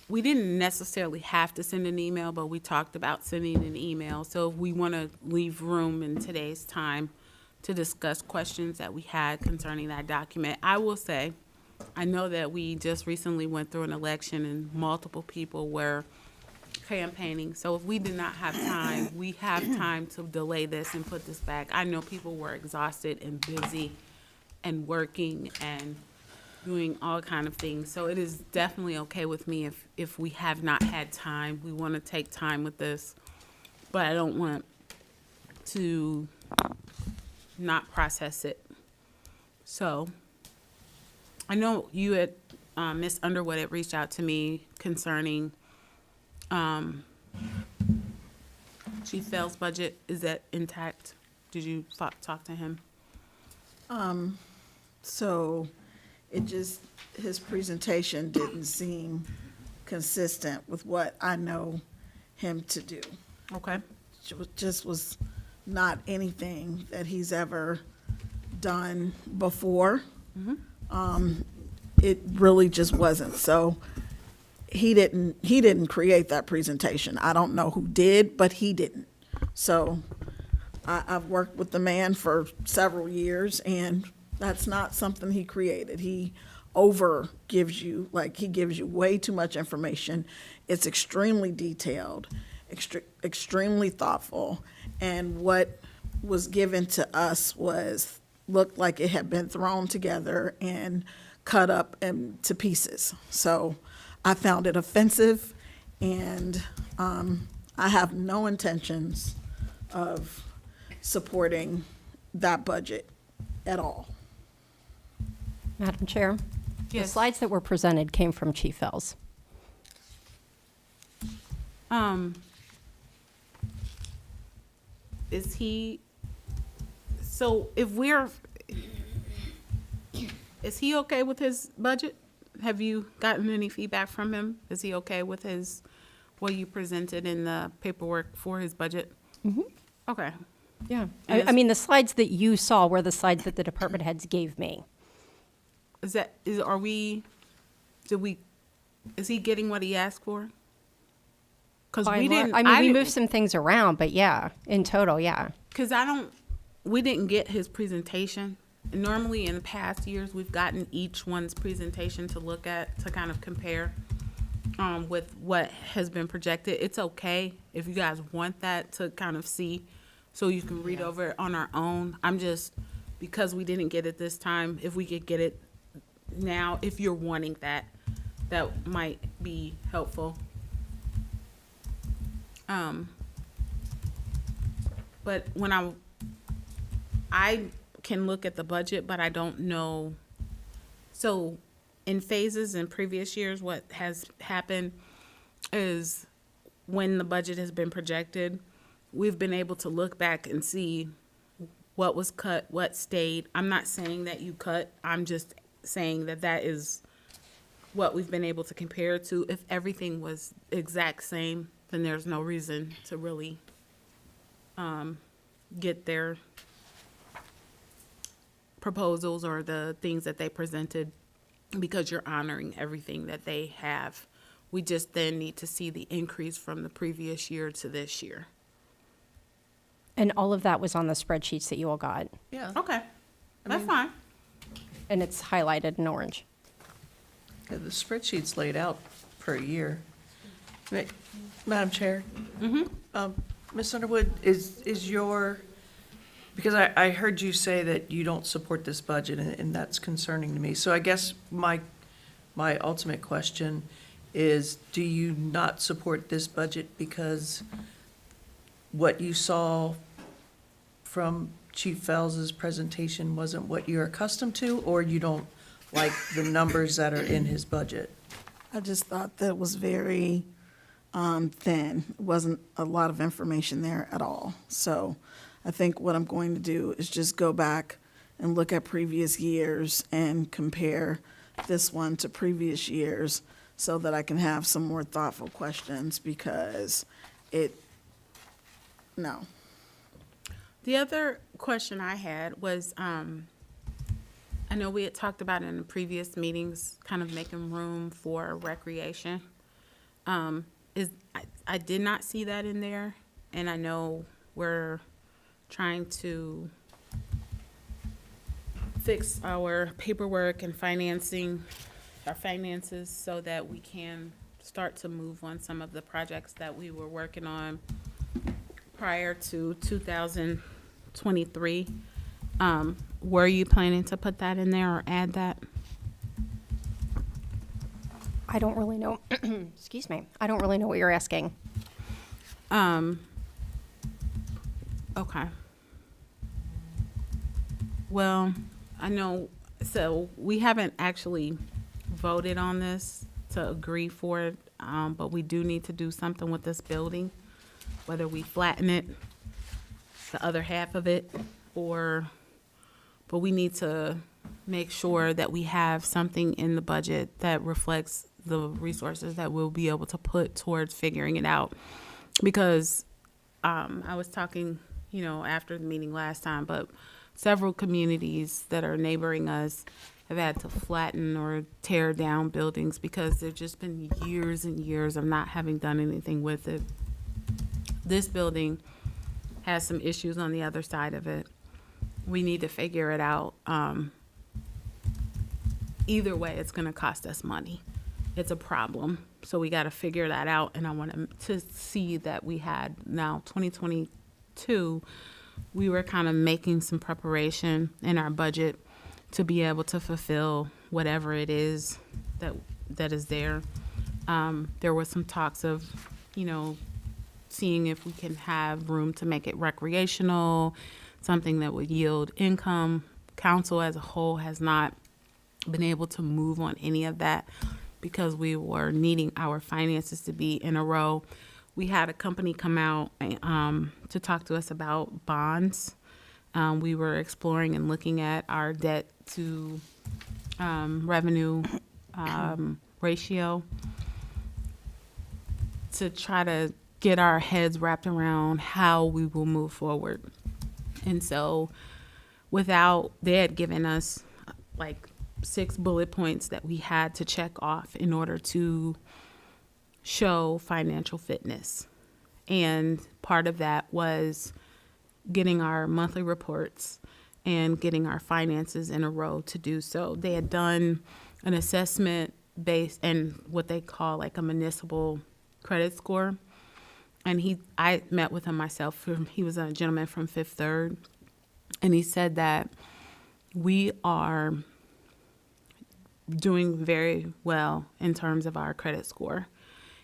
we didn't necessarily have to send an email, but we talked about sending an email. So if we want to leave room in today's time to discuss questions that we had concerning that document. I will say, I know that we just recently went through an election and multiple people were campaigning. So if we did not have time, we have time to delay this and put this back. I know people were exhausted and busy and working and doing all kind of things. So it is definitely okay with me if we have not had time. We want to take time with this, but I don't want to not process it. So I know you had, Ms. Underwood had reached out to me concerning Chief Fell's budget. Is that intact? Did you talk to him? So it just, his presentation didn't seem consistent with what I know him to do. Okay. Just was not anything that he's ever done before. It really just wasn't. So he didn't create that presentation. I don't know who did, but he didn't. So I've worked with the man for several years, and that's not something he created. He gives you way too much information. It's extremely detailed, extremely thoughtful, and what was given to us looked like it had been thrown together and cut up into pieces. So I found it offensive, and I have no intentions of supporting that budget at all. Madam Chair? The Yes. slides that were presented came from Chief Fells. Is he, so if we're, is he okay with his budget? Have you gotten any feedback from him? Is he okay with what you presented in the paperwork for his budget? Mhm. Okay. Yeah. And I mean, the slides that you saw were the slides that the department heads gave me. Is he getting what he asked for? Because By we and didn't. large- I mean, we didn't- moved some things around, but yeah, in total, yeah. Because we didn't get his presentation. Normally in the past years, we've gotten each one's presentation to look at, to kind of compare with what has been projected. It's okay if you guys want that to kind of see, so you can read over it on our own. Because we didn't get it this time, if we could get it now, if you're wanting that might be helpful. But when I can look at the budget, but I don't know. So in phases in previous years, what has happened is when the budget has been projected, we've been able to look back and see what was cut, what stayed. I'm not saying that you cut. I'm just saying that is what we've been able to compare it to. If everything was exact same, then there's no reason to really get their proposals or the things that they presented, because you're honoring everything that they have. We just then need to see the increase from the previous year to this year. And all of that was on the spreadsheets that you all got, Yeah. Okay, that's fine. and it's highlighted in orange. Yeah, the spreadsheet's laid out per year. Madam Chair? Ms. Underwood, is your, because I heard you say that you don't support this budget, and that's concerning to me. So I guess my ultimate question is, do you not support this budget because what you saw from Chief Fells's presentation wasn't what you're accustomed to, or you don't like the numbers that are in his budget? I just thought that was very thin. It wasn't a lot of information there at all. So I think what I'm going to do is just go back and look at previous years and compare this one to previous years so that I can have some more thoughtful questions, because no. The other question I had was, I know we had talked about in the previous meetings, kind of making room for recreation. I did not see that in there, and I know we're trying to fix our paperwork and our finances so that we can start to move on some of the projects that we were working on prior to 2023. Were you planning to put that in there or add that? I don't really know, excuse me, I don't really know what you're asking. Okay. Well, I know, so we haven't actually voted on this to agree for it, but we do need to do something with this building, whether we flatten it, the other half of it, but we need to make sure that we have something in the budget that reflects the resources that we'll be able to put towards figuring it out. Because I was talking, after the meeting last time, but several communities that are neighboring us have had to flatten or tear down buildings because there's just been years and years of not having done anything with it. This building has some issues on the other side of it. We need to figure it out. Either way, it's going to cost us money. It's a problem. So we got to figure that out. And I want to see that we had now 2022, we were kind of making some preparation in our budget to be able to fulfill whatever it is that is there. There was some talks of, seeing if we can have room to make it recreational, something that would yield income. Council as a whole has not been able to move on any of that because we were needing our finances to be in a row. We had a company come out to talk to us about bonds. We were exploring and looking at our debt to revenue ratio to try to get our heads wrapped around how we will move forward. And so they had given us like 6 bullet points that we had to check off in order to show financial fitness. And part of that was getting our monthly reports and getting our finances in a row to do so. They had done an assessment based and what they call like a municipal credit score. And I met with him myself. He was a gentleman from Fifth Third. And he said that we are doing very well in terms of our credit score.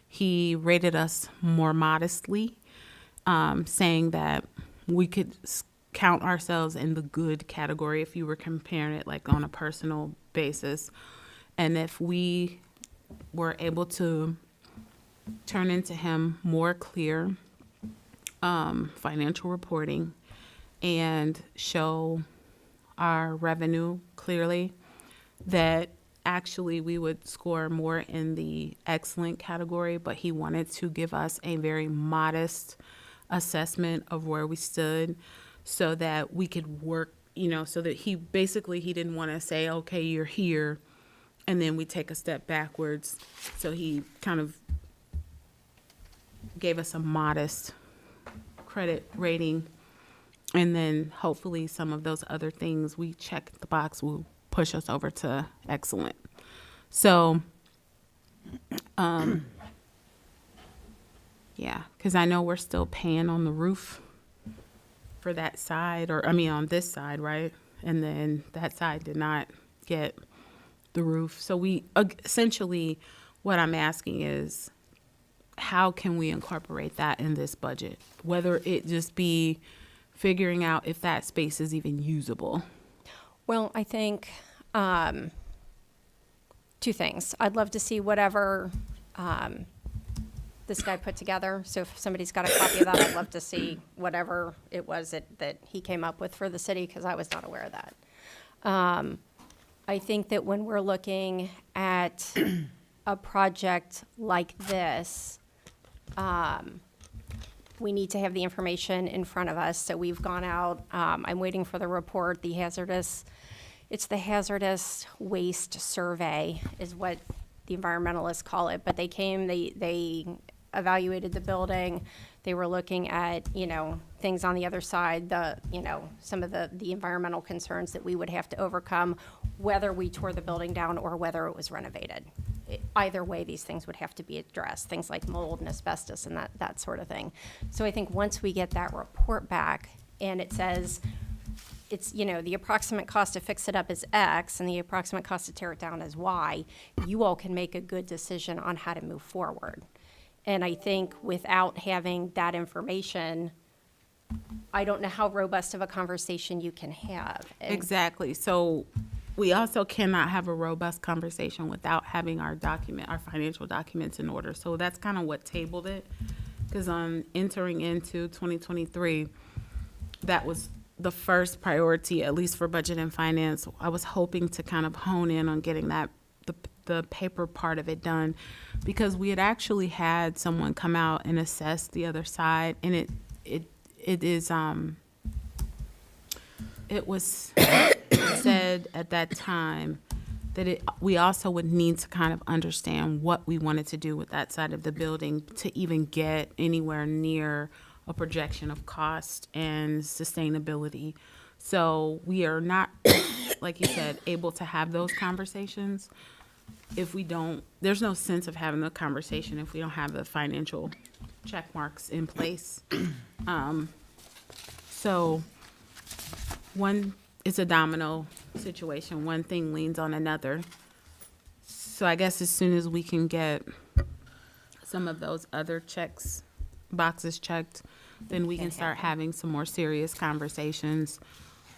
He rated us more modestly, saying that we could count ourselves in the good category if you were comparing it like on a personal basis. And if we were able to turn into him more clear financial reporting and show our revenue clearly, that actually we would score more in the excellent category, but he wanted to give us a very modest assessment of where we stood so that we could work, so that he didn't want to say, okay, you're here, and then we take a step backwards. So he kind of gave us a modest credit rating And then hopefully some of those other things we check the box will push us over to excellent. So, yeah, because I know we're still paying on the roof for that side, or I mean on this side, right? And then that side did not get the roof. So we essentially, what I'm asking is, how can we incorporate that in this budget? Whether it just be figuring out if that space is even usable. Well, I think two things. I'd love to see whatever this guy put together. So if somebody's got a copy of that, I'd love to see whatever it was that he came up with for the city, because I was not aware of that. I think that when we're looking at a project like this, we need to have the information in front of us. So we've gone out, I'm waiting for the report, it's the hazardous waste survey is what the environmentalists call it. But they came, they evaluated the building. They were looking at, things on the other side, some of the environmental concerns that we would have to overcome, whether we tore the building down or whether it was renovated. Either way, these things would have to be addressed, things like mold and asbestos and that sort of thing. So I think once we get that report back and it says, it's, the approximate cost to fix it up is X and the approximate cost to tear it down is Y, you all can make a good decision on how to move forward. And I think without having that information, I don't know how robust of a conversation you can have. And Exactly. So we also cannot have a robust conversation without having our financial documents in order. So that's kind of what tabled it. Because entering into 2023, that was the first priority, at least for budget and finance. I was hoping to kind of hone in on getting the paper part of it done, because we had actually had someone come out and assess the other side, and it was said at that time that we also would need to kind of understand what we wanted to do with that side of the building to even get anywhere near a projection of cost and sustainability. So we are not, like you said, able to have those conversations if we don't. There's no sense of having the conversation if we don't have the financial check marks in place. So it's a domino situation. One thing leans on another. So I guess as soon as we can get some of those other boxes checked, then we can start having some more serious conversations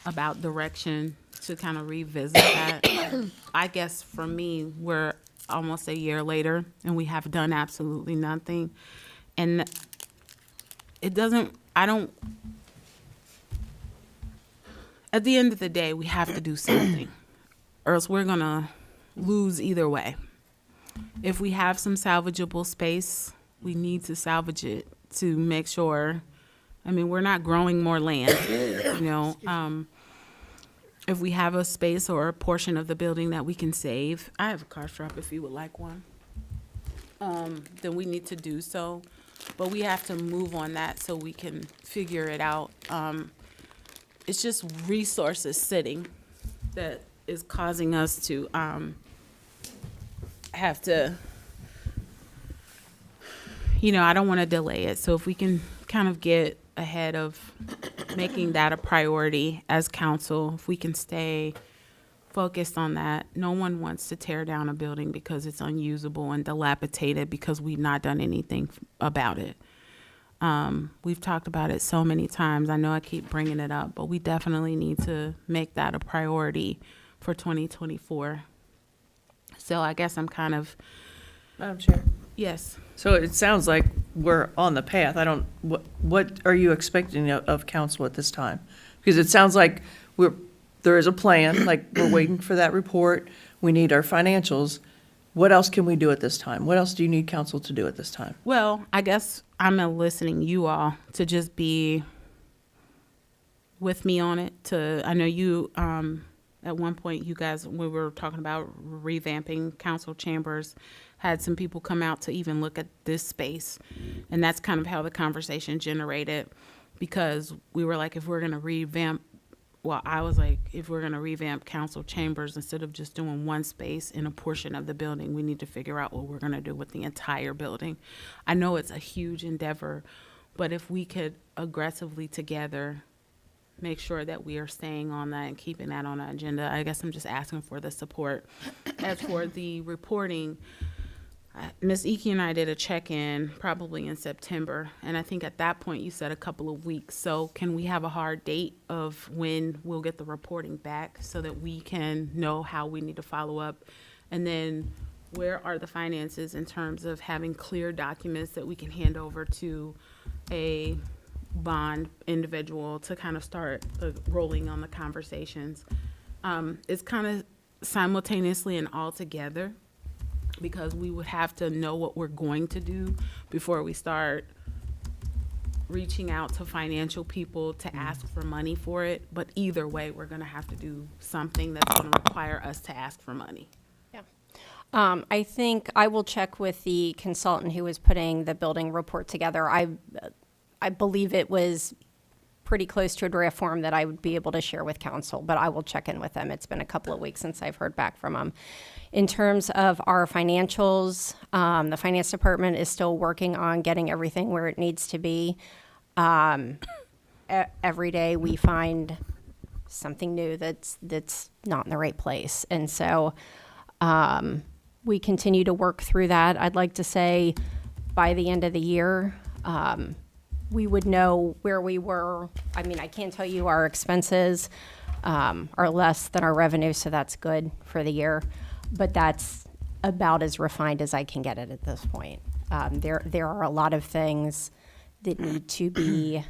about direction to kind of revisit that. I guess for me, we're almost a year later and we have done absolutely nothing. And at the end of the day, we have to do something, or else we're gonna lose either way. If we have some salvageable space, we need to salvage it to make sure. I mean, we're not growing more land, if we have a space or a portion of the building that we can save. I have a car strap if you would like one. Then we need to do so. But we have to move on that so we can figure it out. It's just resources sitting that is causing us to have to, I don't want to delay it. So if we can kind of get ahead of making that a priority as council, if we can stay focused on that. No one wants to tear down a building because it's unusable and dilapidated because we've not done anything about it. We've talked about it so many times. I know I keep bringing it up, but we definitely need to make that a priority for 2024. So I guess I'm kind of... Madam Chair. Yes. So it sounds like we're on the path. What are you expecting of council at this time? Because it sounds like there is a plan, like we're waiting for that report. We need our financials. What else can we do at this time? What else do you need council to do at this time? Well, I guess I'm listening you all to just be with me on it. I know you, at one point, you guys, when we were talking about revamping council chambers, had some people come out to even look at this space. And that's kind of how the conversation generated. because we were like, if we're gonna revamp, well, I was like, if we're gonna revamp council chambers, instead of just doing one space in a portion of the building, we need to figure out what we're gonna do with the entire building. I know it's a huge endeavor, but if we could aggressively together make sure that we are staying on that and keeping that on the agenda, I guess I'm just asking for the support. As for the reporting, Ms. Iki and I did a check-in probably in September, and I think at that point you said a couple of weeks. So can we have a hard date of when we'll get the reporting back so that we can know how we need to follow up? And then where are the finances in terms of having clear documents that we can hand over to a bond individual to kind of start rolling on the conversations? It's kind of simultaneously and all together, because we would have to know what we're going to do before we start reaching out to financial people to ask for money for it. But either way, we're going to have to do something that's going to require us to ask for money. I think I will check with the consultant who was putting the building report together. I believe it was pretty close to a draft form that I would be able to share with council, but I will check in with them. It's been a couple of weeks since I've heard back from them. In terms of our financials, the finance department is still working on getting everything where it needs to be. Every day we find something new that's not in the right place. And so we continue to work through that. I'd like to say by the end of the year, we would know where we were. I mean, I can't tell you our expenses are less than our revenue, so that's good for the year. But that's about as refined as I can get it at this point. There are a lot of things that need to be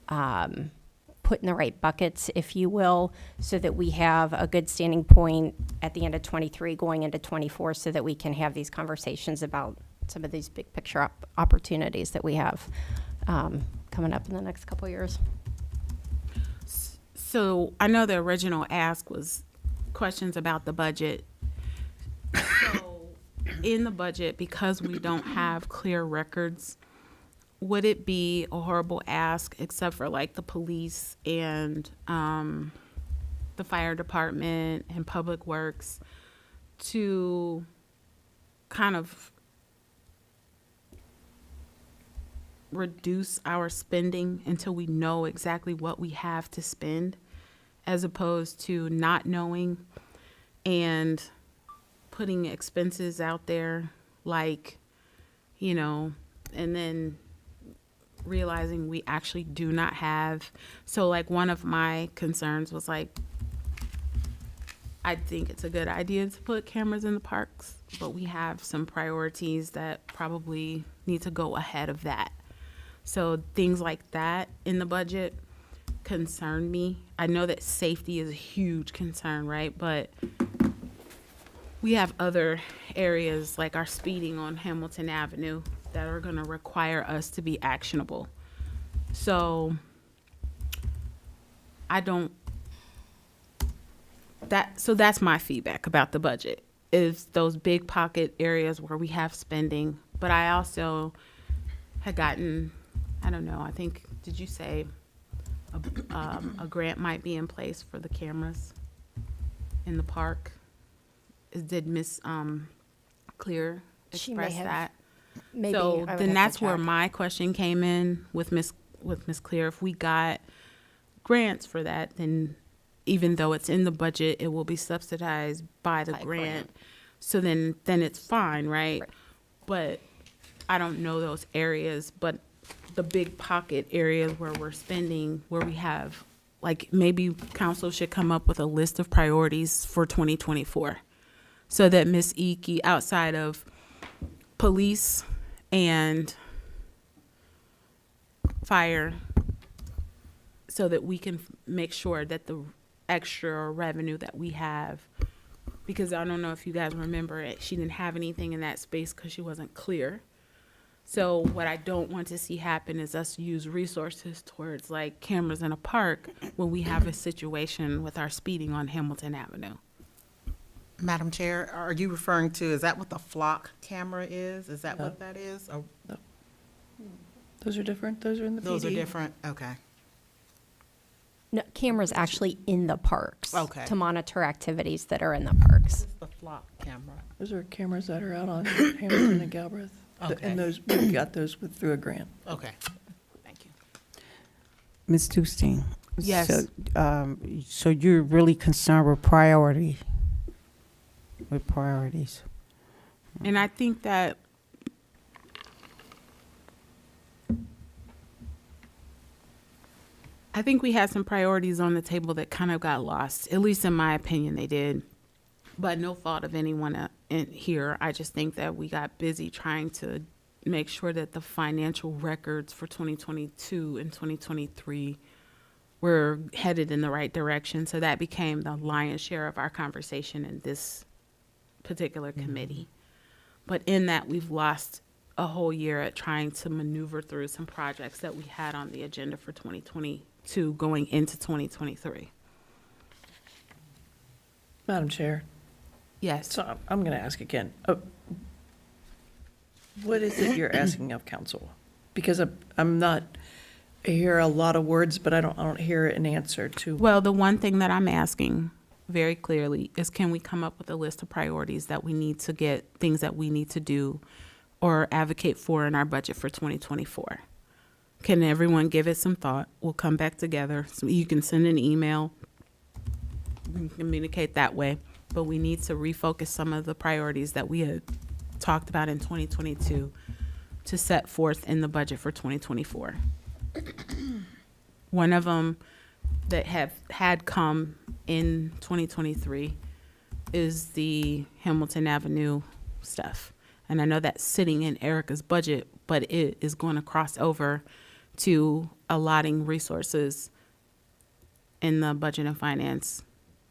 put in the right buckets, if you will, so that we have a good standing point at the end of 23 going into 24, so that we can have these conversations about some of these big picture opportunities that we have coming up in the next couple of years. So I know the original ask was questions about the budget. So in the budget, because we don't have clear records, would it be a horrible ask, except for like the police and the fire department and public works, to kind of reduce our spending until we know exactly what we have to spend, as opposed to not knowing and putting expenses out there, like, you know, and then realizing we actually do not have. So like one of my concerns was like, I think it's a good idea to put cameras in the parks, but we have some priorities that probably need to go ahead of that. So things like that in the budget concern me. I know that safety is a huge concern, right? But we have other areas like our speeding on Hamilton Avenue that are going to require us to be actionable. So that's my feedback about the budget, is those big pocket areas where we have spending. But I also had gotten, I don't know, I think, did you say a grant might be in place for the cameras in the park? Did Miss Clear She may express have. that? Maybe. So I would then have to that's where check. my question came in with Miss Clear. If we got grants for that, then even though it's in the budget, it will be subsidized by the By grant. So then it's fine, right? But I don't know those areas, but the big pocket areas where we're spending, where we have, like, maybe council should come up with a list of priorities for 2024, so that Ms. Iki, outside of police and fire, so that we can make sure that the extra revenue that we have, because I don't know if you guys remember it, she didn't have anything in that space because she wasn't clear. So what I don't want to see happen is us use resources towards like cameras in a park when we have a situation with our speeding on Hamilton Avenue. Madam Chair, are you referring to, is that what the flock camera is? Is that what that is? Or- Those are different? Those are in the PD? Those are different, okay. No, cameras actually in the parks. Okay. To monitor activities that are in the parks. The flop camera. Those are cameras that are out on Hamilton and Galbraith. Okay. And those, we got those through a grant. Okay, thank you. Ms. Dustin? Yes. So you're really concerned with priorities? And I think that we had some priorities on the table that kind of got lost. At least in my opinion, they did. But no fault of anyone in here. I just think that we got busy trying to make sure that the financial records for 2022 and 2023 were headed in the right direction. So that became the lion's share of our conversation in this particular committee. But in that, we've lost a whole year at trying to maneuver through some projects that we had on the agenda for 2022 going into 2023. Madam Chair, Yes. so I'm going to ask again. What is it you're asking of council? Because I'm not, I hear a lot of words, but I don't hear an answer to. Well, the one thing that I'm asking very clearly is, can we come up with a list of priorities that we need to get, things that we need to do or advocate for in our budget for 2024? Can everyone give it some thought? We'll come back together. So you can send an email, we can communicate that way. But we need to refocus some of the priorities that we had talked about in 2022 to set forth in the budget for 2024. One of them that had come in 2023 is the Hamilton Avenue stuff. And I know that's sitting in Erica's budget, but it is going to cross over to allotting resources in the budget and finance.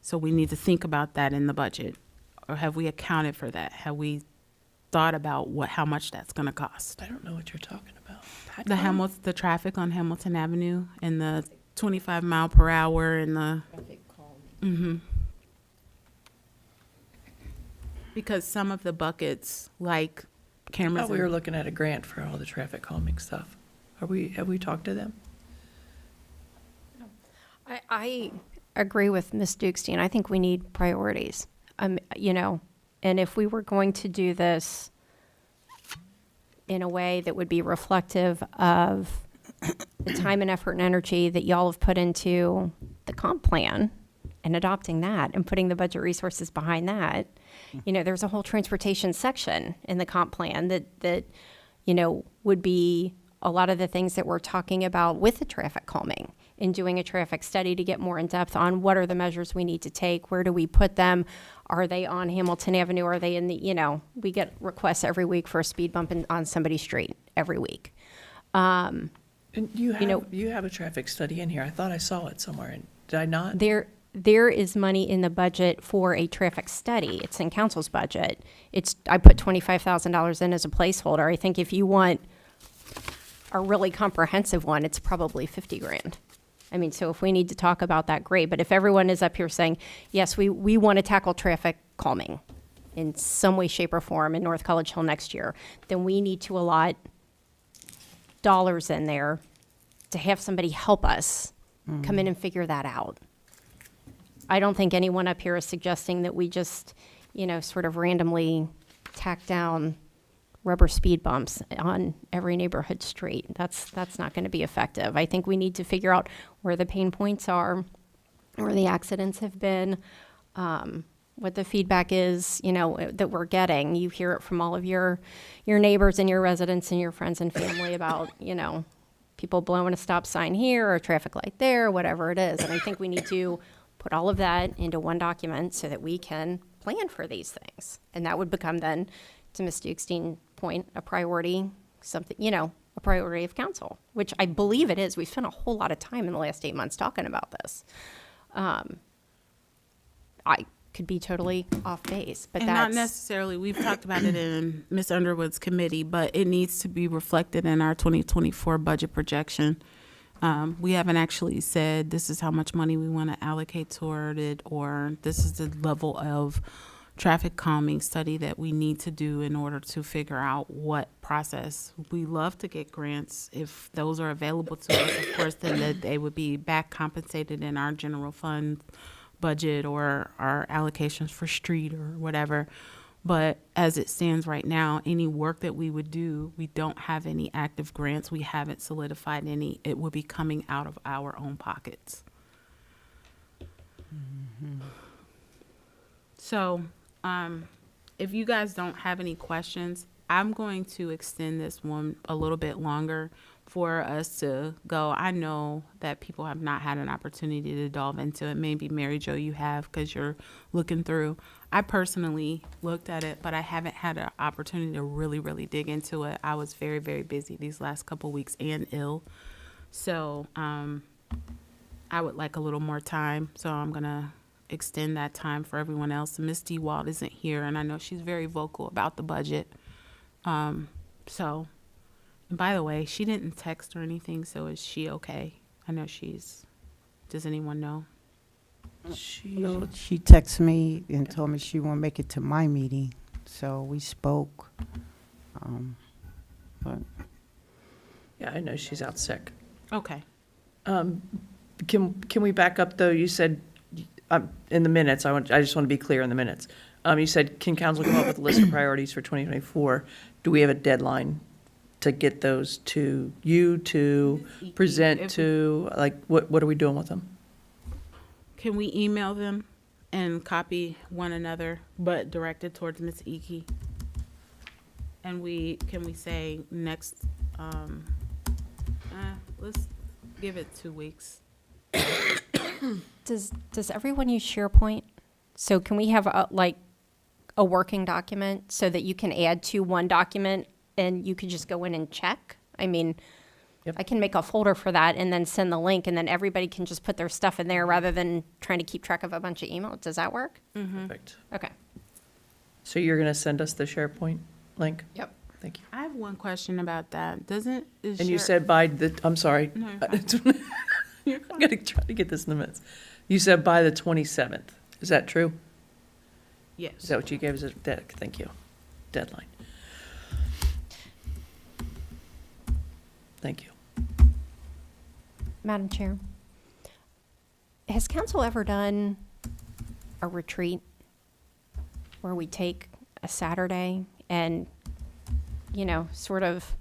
So we need to think about that in the budget. Or have we accounted for that? Have we thought about how much that's going to cost? I don't know what you're talking about. The traffic on Hamilton Avenue and the 25 mile per hour and the. Because some of the buckets, like I cameras. thought we were looking at a grant for all the traffic calming stuff. Have we talked to them? I agree with Ms. Dukestein. I think we need priorities. And if we were going to do this in a way that would be reflective of the time and effort and energy that y'all have put into the comp plan and adopting that and putting the budget resources behind that, there's a whole transportation section in the comp plan that would be a lot of the things that we're talking about with the traffic calming and doing a traffic study to get more in depth on what are the measures we need to take, where do we put them, are they on Hamilton Avenue, are they in the, we get requests every week for a speed bump on somebody's street every week. And you have a traffic study in here. I thought I saw it somewhere. Did I not? There is money in the budget for a traffic study. It's in council's budget. I put $25,000 in as a placeholder. I think if you want a really comprehensive one, it's probably $50,000. I mean, so if we need to talk about that, great. But if everyone is up here saying, yes, we want to tackle traffic calming in some way, shape, or form in North College Hill next year, then we need to allot dollars in there to have somebody help us come in and figure that out. I don't think anyone up here is suggesting that we just, sort of randomly tack down rubber speed bumps on every neighborhood street. That's not going to be effective. I think we need to figure out where the pain points are, where the accidents have been, what the feedback is, that we're getting. You hear it from all of your neighbors and your residents and your friends and family about, people blowing a stop sign here or a traffic light there, whatever it is. And I think we need to put all of that into one document so that we can plan for these things. And that would become then, to Ms. Dukestein's point, a priority, something, a priority of council, which I believe it is. We've spent a whole lot of time in the last 8 months talking about this. I could be totally off base, but And that's not necessarily, we've talked about it in Ms. Underwood's committee, but it needs to be reflected in our 2024 budget projection. We haven't actually said this is how much money we want to allocate toward it, or this is the level of traffic calming study that we need to do in order to figure out what process. We love to get grants. If those are available to us, of course, then they would be back compensated in our general fund budget or our allocations for street or whatever. But as it stands right now, any work that we would do, we don't have any active grants. We haven't solidified any. It will be coming out of our own pockets. So, if you guys don't have any questions, I'm going to extend this one a little bit longer for us to go. I know that people have not had an opportunity to delve into it. Maybe Mary Jo, you have, because you're looking through. I personally looked at it, but I haven't had an opportunity to really dig into it. I was very, very busy these last couple weeks and ill. So I would like a little more time. So I'm going to extend that time for everyone else. Miss DeWalt isn't here, and I know she's very vocal about the budget. So, and by the way, she didn't text or anything, so is she okay? I know does anyone know? She texted me and told me she won't make it to my meeting, so we spoke. But Yeah, I know she's out sick. Okay. Can we back up, though? You said, in the minutes, I just want to be clear in the minutes. You said, can council come up with a list of priorities for 2024? Do we have a deadline to get those to you to present to, like, what are we doing with them? Can we email them and copy one another, but directed towards Ms. Iki? And can we say next, let's give it 2 weeks. Does everyone use SharePoint? So can we have a working document so that you can add to one document and you can just go in and check? I mean, Yep. I can make a folder for that and then send the link, and then everybody can just put their stuff in there rather than trying to keep track of a bunch of emails. Does that work? Perfect. Okay. So you're going to send us the SharePoint link? Yep. Thank you. I have one question about that. And you said I'm sorry. No, you're fine. I'm going to try to get this in the minutes. You said by the 27th. Is that true? Yes. Is that what you gave us? Thank you. Deadline. Thank you. Madam Chair, has council ever done a retreat where we take a Saturday and, sort of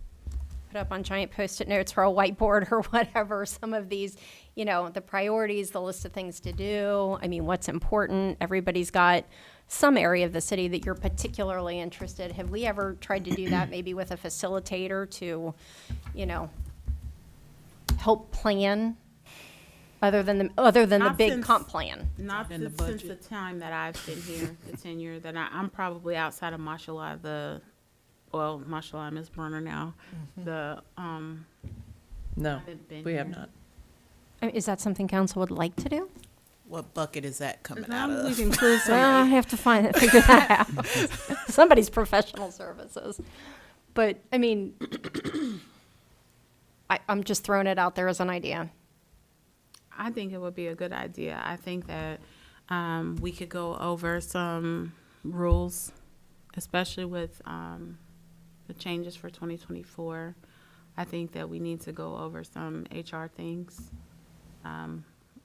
put up on giant Post-it notes or a whiteboard or whatever, some of these, the priorities, the list of things to do? I mean, what's important? Everybody's got some area of the city that you're particularly interested. Have we ever tried to do that, maybe with a facilitator to, help plan other than the Not big since- comp plan? Not In the since the budget. time that I've been here, the tenure that I'm probably outside of Mashallah, Mashallah, Ms. Burner now. No, haven't been we have here. not. I mean, is that something council would like to do? What bucket is that coming As out long as we of? can include Well, I some, have to figure that out. Somebody's professional services. But, I mean, I'm just throwing it out there as an idea. I think it would be a good idea. I think that we could go over some rules, especially with the changes for 2024. I think that we need to go over some HR things.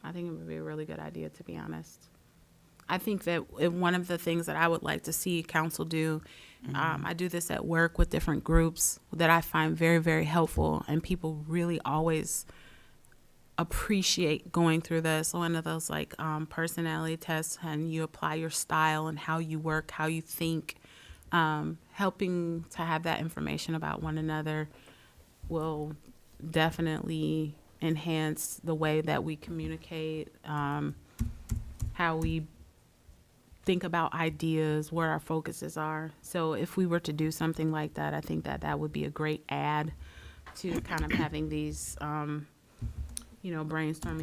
I think it would be a really good idea, to be honest. I think that one of the things that I would like to see council do, I do this at work with different groups that I find very, very helpful, and people really always appreciate going through this. One of those personality tests, and you apply your style and how you work, how you think. Helping to have that information about one another will definitely enhance the way that we communicate, how we think about ideas, where our focuses are. So if we were to do something like that, I think that that would be a great add to kind of having these, brainstorming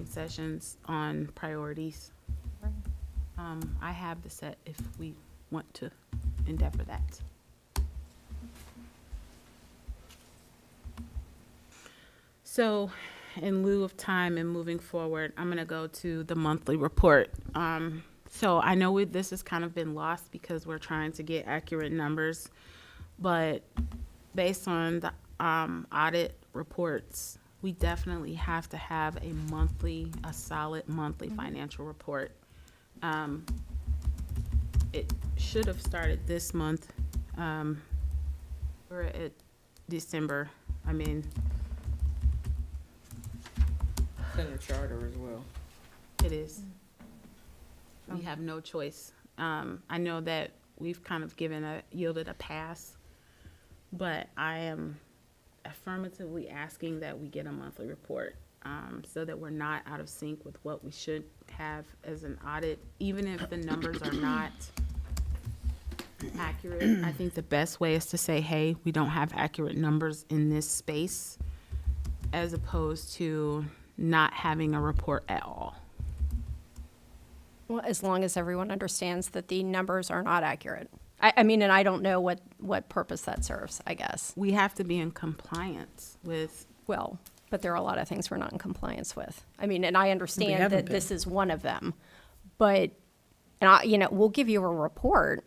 sessions on priorities. I have the set if we want to endeavor that. So in lieu of time and moving forward, I'm going to go to the monthly report. So I know this has kind of been lost because we're trying to get accurate numbers, but based on the audit reports, we definitely have to have a solid monthly financial report. It should have started this month. We're at December. I mean, It's in the charter as well. it is. We have no choice. I know that we've kind of yielded a pass, but I am affirmatively asking that we get a monthly report, so that we're not out of sync with what we should have as an audit, even if the numbers are not accurate. I think the best way is to say, hey, we don't have accurate numbers in this space, as opposed to not having a report at all. Well, as long as everyone understands that the numbers are not accurate. I mean, and I don't know what purpose that serves, I guess. We have to be in compliance with, Well, but there are a lot of things we're not in compliance with. I mean, and I understand haven't that been. this is one of them. But, and I, we'll give you a report.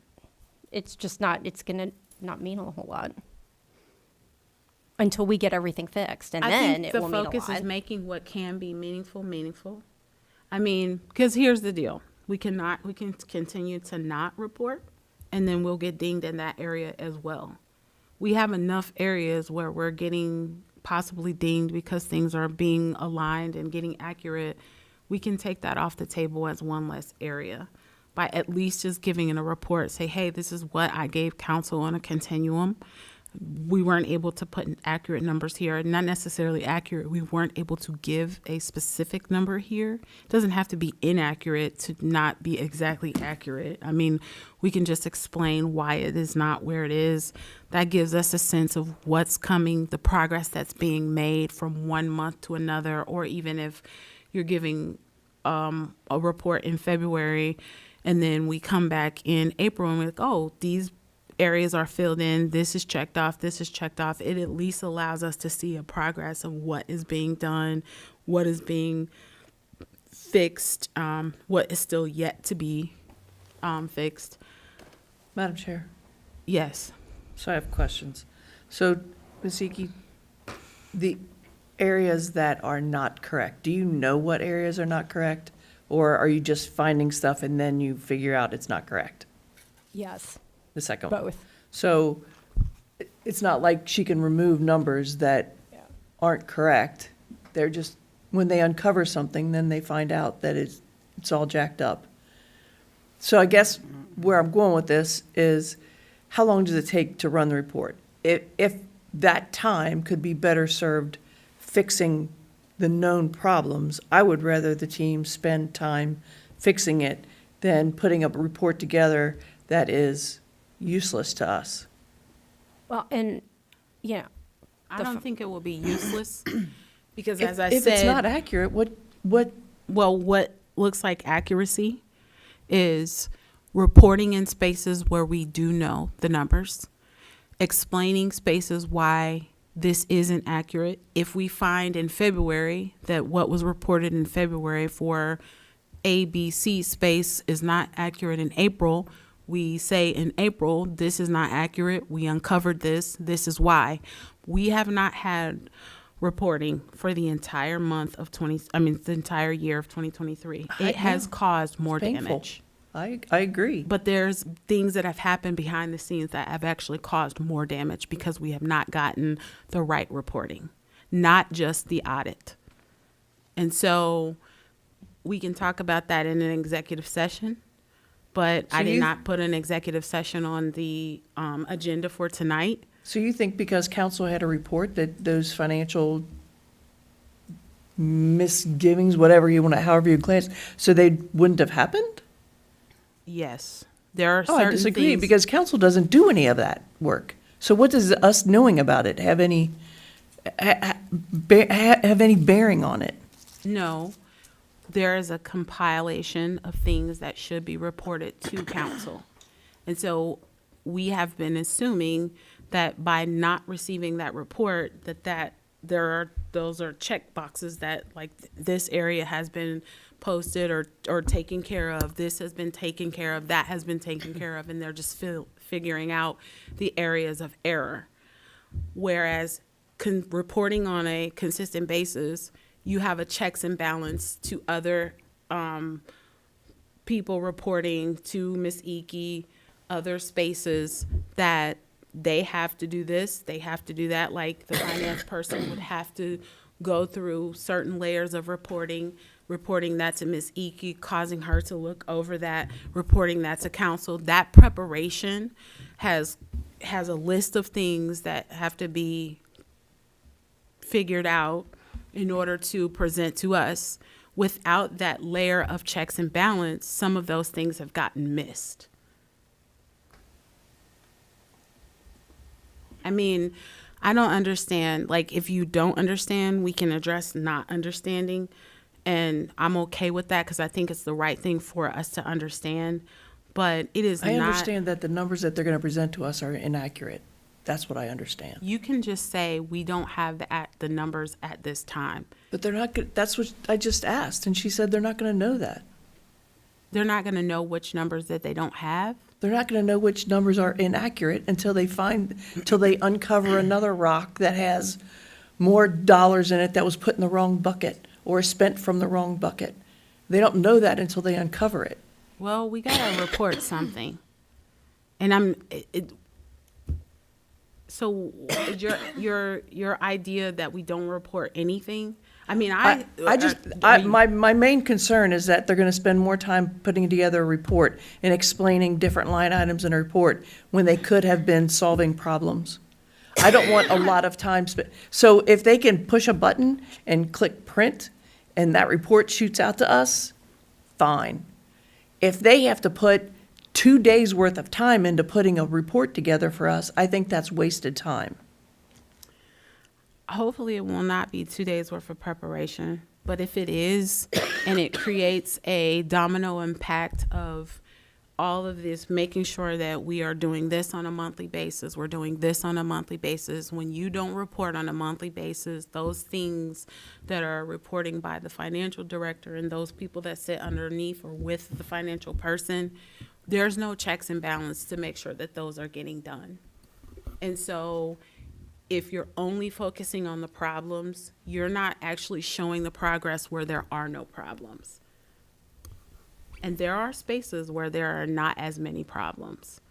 It's just not, it's gonna not mean a whole lot until we get everything fixed, and I then think it the will mean a focus lot. is making what can be meaningful. I mean, because here's the deal. We can continue to not report, and then we'll get dinged in that area as well. We have enough areas where we're getting possibly dinged because things are being aligned and getting accurate. We can take that off the table as one less area by at least just giving in a report, say, hey, this is what I gave council on a continuum. We weren't able to put accurate numbers here, not necessarily accurate. We weren't able to give a specific number here. It doesn't have to be inaccurate to not be exactly accurate. I mean, we can just explain why it is not where it is. That gives us a sense of what's coming, the progress that's being made from one month to another, or even if you're giving a report in February and then we come back in April and we're like, oh, these areas are filled in, this is checked off, this is checked off. It at least allows us to see a progress of what is being done, what is being fixed, what is still yet to be fixed. Madam Chair, Yes. so I have questions. So, Ms. Ziki, the areas that are not correct, do you know what areas are not correct? Or are you just finding stuff and then you figure out it's not correct? Yes, The second one. both. So it's not like she can remove numbers that aren't correct. They're just, when they uncover something, then they find out that it's all jacked up. So I guess where I'm going with this is, how long does it take to run the report? If that time could be better served fixing the known problems, I would rather the team spend time fixing it than putting a report together that is useless to us. Well, and, I don't think it will be useless because, as I If said, it's not accurate, what well, what looks like accuracy is reporting in spaces where we do know the numbers, explaining spaces why this isn't accurate. If we find in February that what was reported in February for ABC space is not accurate in April, we say in April, this is not accurate. We uncovered this. This is why. We have not had reporting for the entire the entire year of 2023. It has caused more painful. damage. I agree. But there's things that have happened behind the scenes that have actually caused more damage because we have not gotten the right reporting, not just the audit. And so we can talk about that in an executive session, but So I did you- not put an executive session on the agenda for tonight. So you think because council had a report that those financial misgivings, whatever you want to, however you glance, so they wouldn't have happened? Yes, there are Oh, certain I disagree, things. because council doesn't do any of that work. So what does us knowing about it have any bearing on it? No, there is a compilation of things that should be reported to council. And so we have been assuming that by not receiving that report, those are check boxes that, like, this area has been posted or taken care of. This has been taken care of, that has been taken care of, and they're just figuring out the areas of error. Whereas reporting on a consistent basis, you have a checks and balance to other people reporting to Ms. Iki, other spaces that they have to do this, they have to do that. Like the finance person would have to go through certain layers of reporting that to Ms. Iki, causing her to look over that, reporting that to council. That preparation has a list of things that have to be figured out in order to present to us. Without that layer of checks and balance, some of those things have gotten missed. I mean, I don't understand. Like, if you don't understand, we can address not understanding. And I'm okay with that because I think it's the right thing for us to understand. But it is I not. understand that the numbers that they're going to present to us are inaccurate. That's what I understand. You can just say, we don't have the numbers at this time. But they're not, that's what I just asked, and she said they're not going to know that. They're not going to know which numbers that they don't have. They're not going to know which numbers are inaccurate until they uncover another rock that has more dollars in it that was put in the wrong bucket or spent from the wrong bucket. They don't know that until they uncover it. Well, we got to report something. And so your idea that we don't report anything? I mean, my main concern is that they're going to spend more time putting together a report and explaining different line items in a report when they could have been solving problems. I don't want a lot of time spent. So if they can push a button and click print and that report shoots out to us, fine. If they have to put 2 days worth of time into putting a report together for us, I think that's wasted time. Hopefully it will not be 2 days worth of preparation, but if it is, and it creates a domino impact of all of this, making sure that we are doing this on a monthly basis, we're doing this on a monthly basis. When you don't report on a monthly basis, those things that are reporting by the financial director and those people that sit underneath or with the financial person, there's no checks and balance to make sure that those are getting done. And so if you're only focusing on the problems, you're not actually showing the progress where there are no problems. And there are spaces where there are not as many problems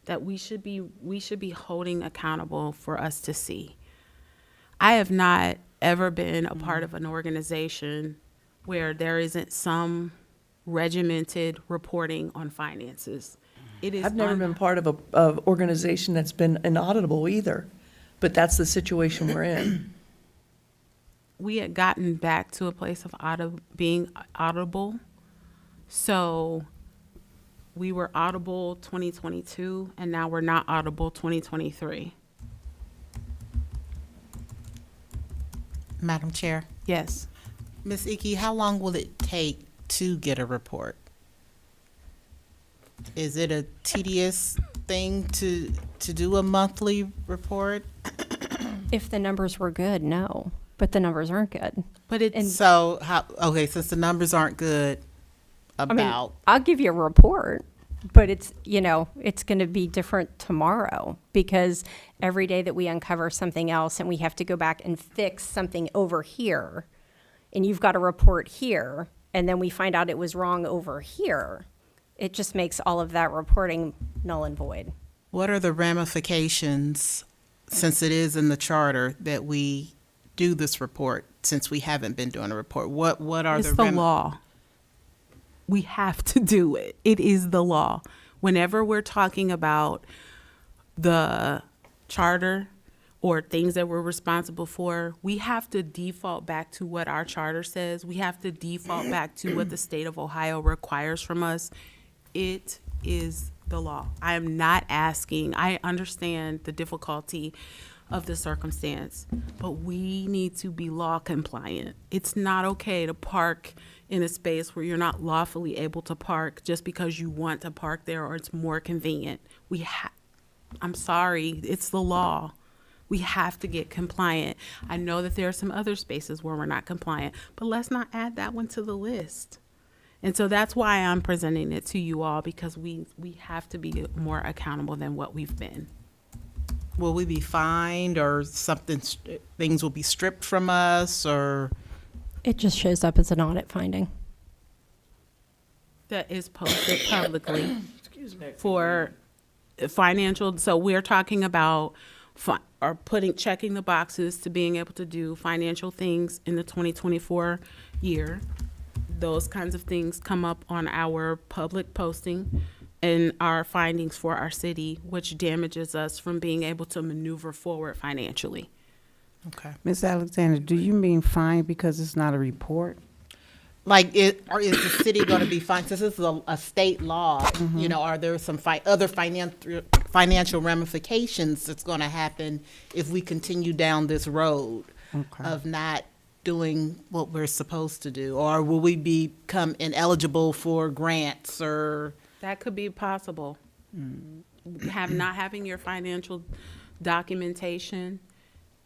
that we should be holding accountable for us to see. I have not ever been a part of an organization where there isn't some regimented reporting on finances. I've never been part of a organization that's been inauditable either, but that's the situation we're in. We had gotten back to a place of being audible. So we were audible 2022, and now we're not audible 2023. Madam Chair, Yes. Ms. Iki, how long will it take to get a report? Is it a tedious thing to do a monthly report? If the numbers were good, no, but the numbers aren't good. But it's So since the numbers aren't good, I'll give you a report, but it's going to be different tomorrow because every day that we uncover something else and we have to go back and fix something over here, and you've got a report here, and then we find out it was wrong over here, it just makes all of that reporting null and void. what are the ramifications, since it is in the charter, that we do this report, since we haven't been doing a report? What are it's the law. We have to do it. It is the law. Whenever we're talking about the charter or things that we're responsible for, we have to default back to what our charter says. We have to default back to what the state of Ohio requires from us. It is the law. I am not asking. I understand the difficulty of the circumstance, but we need to be law compliant. It's not okay to park in a space where you're not lawfully able to park just because you want to park there or it's more convenient. I'm sorry, it's the law. We have to get compliant. I know that there are some other spaces where we're not compliant, but let's not add that one to the list. And so that's why I'm presenting it to you all, because we have to be more accountable than what we've been. Will we be fined or something, things will be stripped from us or? It just shows up as an audit finding. That is posted publicly for financial, so we're talking about checking the boxes to being able to do financial things in the 2024 year. Those kinds of things come up on our public posting and our findings for our city, which damages us from being able to maneuver forward financially. Okay. Ms. Alexander, do you mean fine because it's not a report? Like, or is the city going to be fined, since this is a state law, you know, are there some other financial ramifications that's going to happen if we continue down this road of not doing what we're supposed to do? Or will we become ineligible for grants or? That could be possible. Not having your financial documentation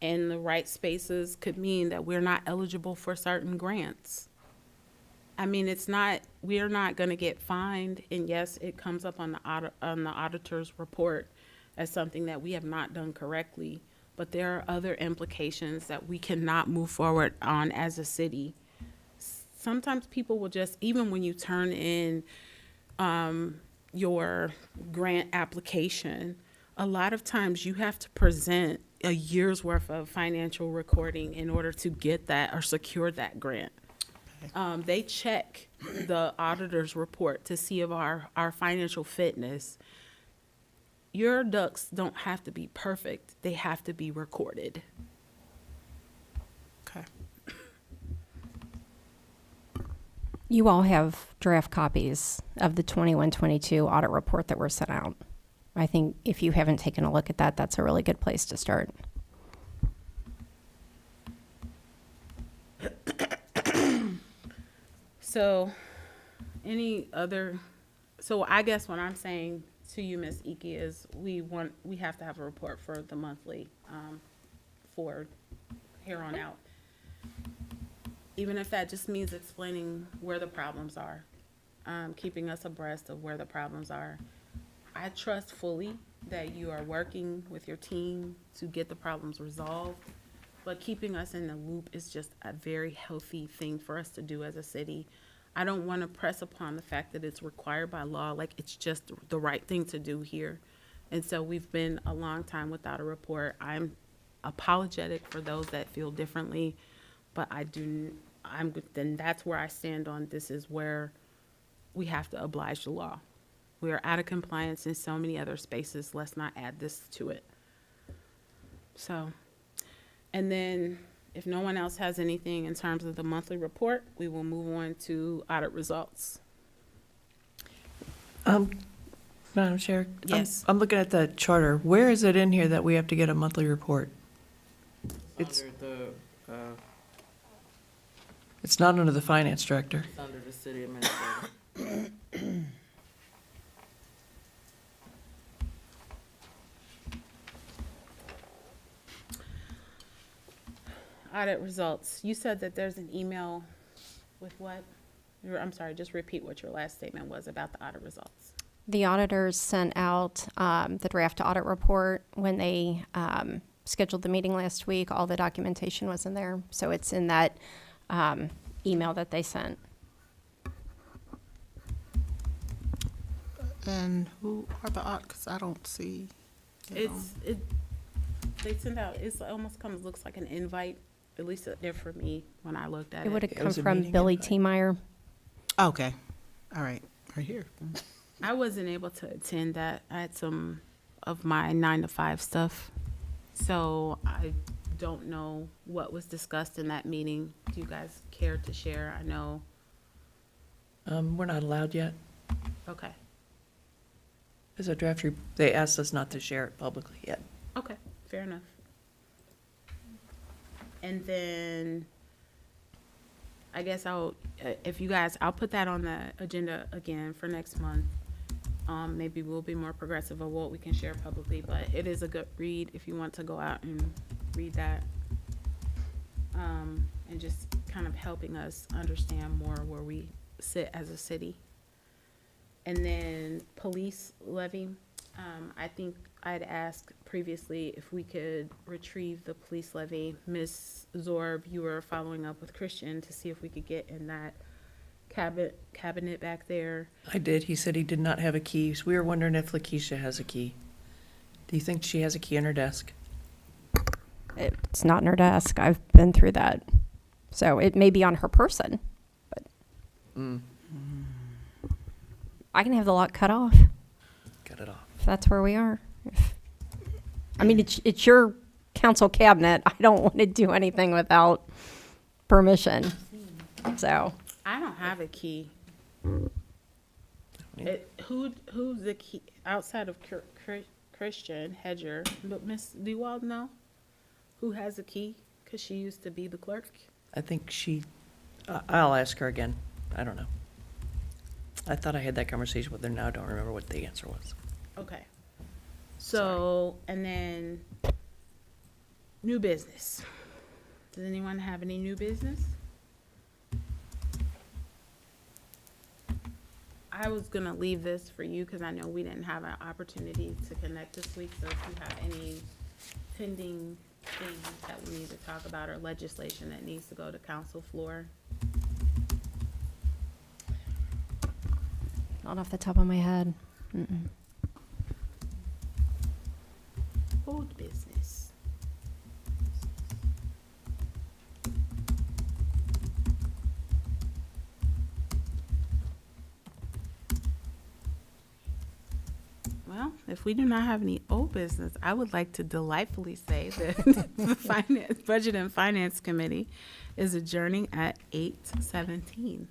in the right spaces could mean that we're not eligible for certain grants. I mean, we're not going to get fined, and yes, it comes up on the auditor's report as something that we have not done correctly, but there are other implications that we cannot move forward on as a city. Sometimes people will just, even when you turn in your grant application, a lot of times you have to present a year's worth of financial recording in order to get that or secure that grant. They check the auditor's report to see if our financial fitness. Your ducks don't have to be perfect. They have to be recorded. Okay. You all have draft copies of the 21-22 audit report that were sent out. I think if you haven't taken a look at that, that's a really good place to start. So, so I guess what I'm saying to you, Ms. Iki, is we have to have a report for the monthly, for here on out. Even if that just means explaining where the problems are, keeping us abreast of where the problems are. I trust fully that you are working with your team to get the problems resolved, but keeping us in the loop is just a very healthy thing for us to do as a city. I don't want to press upon the fact that it's required by law, like it's just the right thing to do here. And so we've been a long time without a report. I'm apologetic for those that feel differently, but then that's where I stand on this is where we have to oblige the law. We are out of compliance in so many other spaces. Let's not add this to it. So, and then if no one else has anything in terms of the monthly report, we will move on to audit results. Madam Chair? Yes. I'm looking at the charter. Where is it in here that we have to get a monthly report? It's not under the finance director. It's under the city administrator. Audit results. You said that there's an email with what? I'm sorry, just repeat what your last statement was about the audit results. The auditors sent out the draft audit report when they scheduled the meeting last week. All the documentation was in there. So it's in that email that they sent. And who are the because I don't see. They sent out, it almost looks like an invite, at least it did for me when I looked at It would it. have It come was a from meeting Billy invite. T. Meyer. Okay. All right. Right here. I wasn't able to attend that. I had some of my 9-to-5 stuff. So I don't know what was discussed in that meeting. Do you guys care to share? I know. We're not allowed yet. Okay. There's a draft, they asked us not to share it publicly yet. Okay, fair enough. And then I guess I'll put that on the agenda again for next month. Maybe we'll be more progressive of what we can share publicly, but it is a good read if you want to go out and read that. And just kind of helping us understand more where we sit as a city. And then police levy, I think I'd asked previously if we could retrieve the police levy. Ms. Zorb, you were following up with Christian to see if we could get in that cabinet back there. I did. He said he did not have a key. So we were wondering if Lakeisha has a key. Do you think she has a key on her desk? It's not in her desk. I've been through that. So it may be on her person, but I can have the lock cut off Cut it off. if that's where we are. I mean, it's your council cabinet. I don't want to do anything without permission. So I don't have a key. Who's the key outside of Christian Hedger? But Miss Dewald, know who has a key? Because she used to be the clerk. I think I'll ask her again. I don't know. I thought I had that conversation with her. Now I don't remember what the answer was. Okay. So, and then new business. Does anyone have any new business? I was gonna leave this for you because I know we didn't have an opportunity to connect this week. So if you have any pending things that we need to talk about or legislation that needs to go to council floor. not off the top of my head. Mm-mm. Old business. Well, if we do not have any old business, I would like to delightfully say that the Budget and Finance Committee is adjourning at 8:17.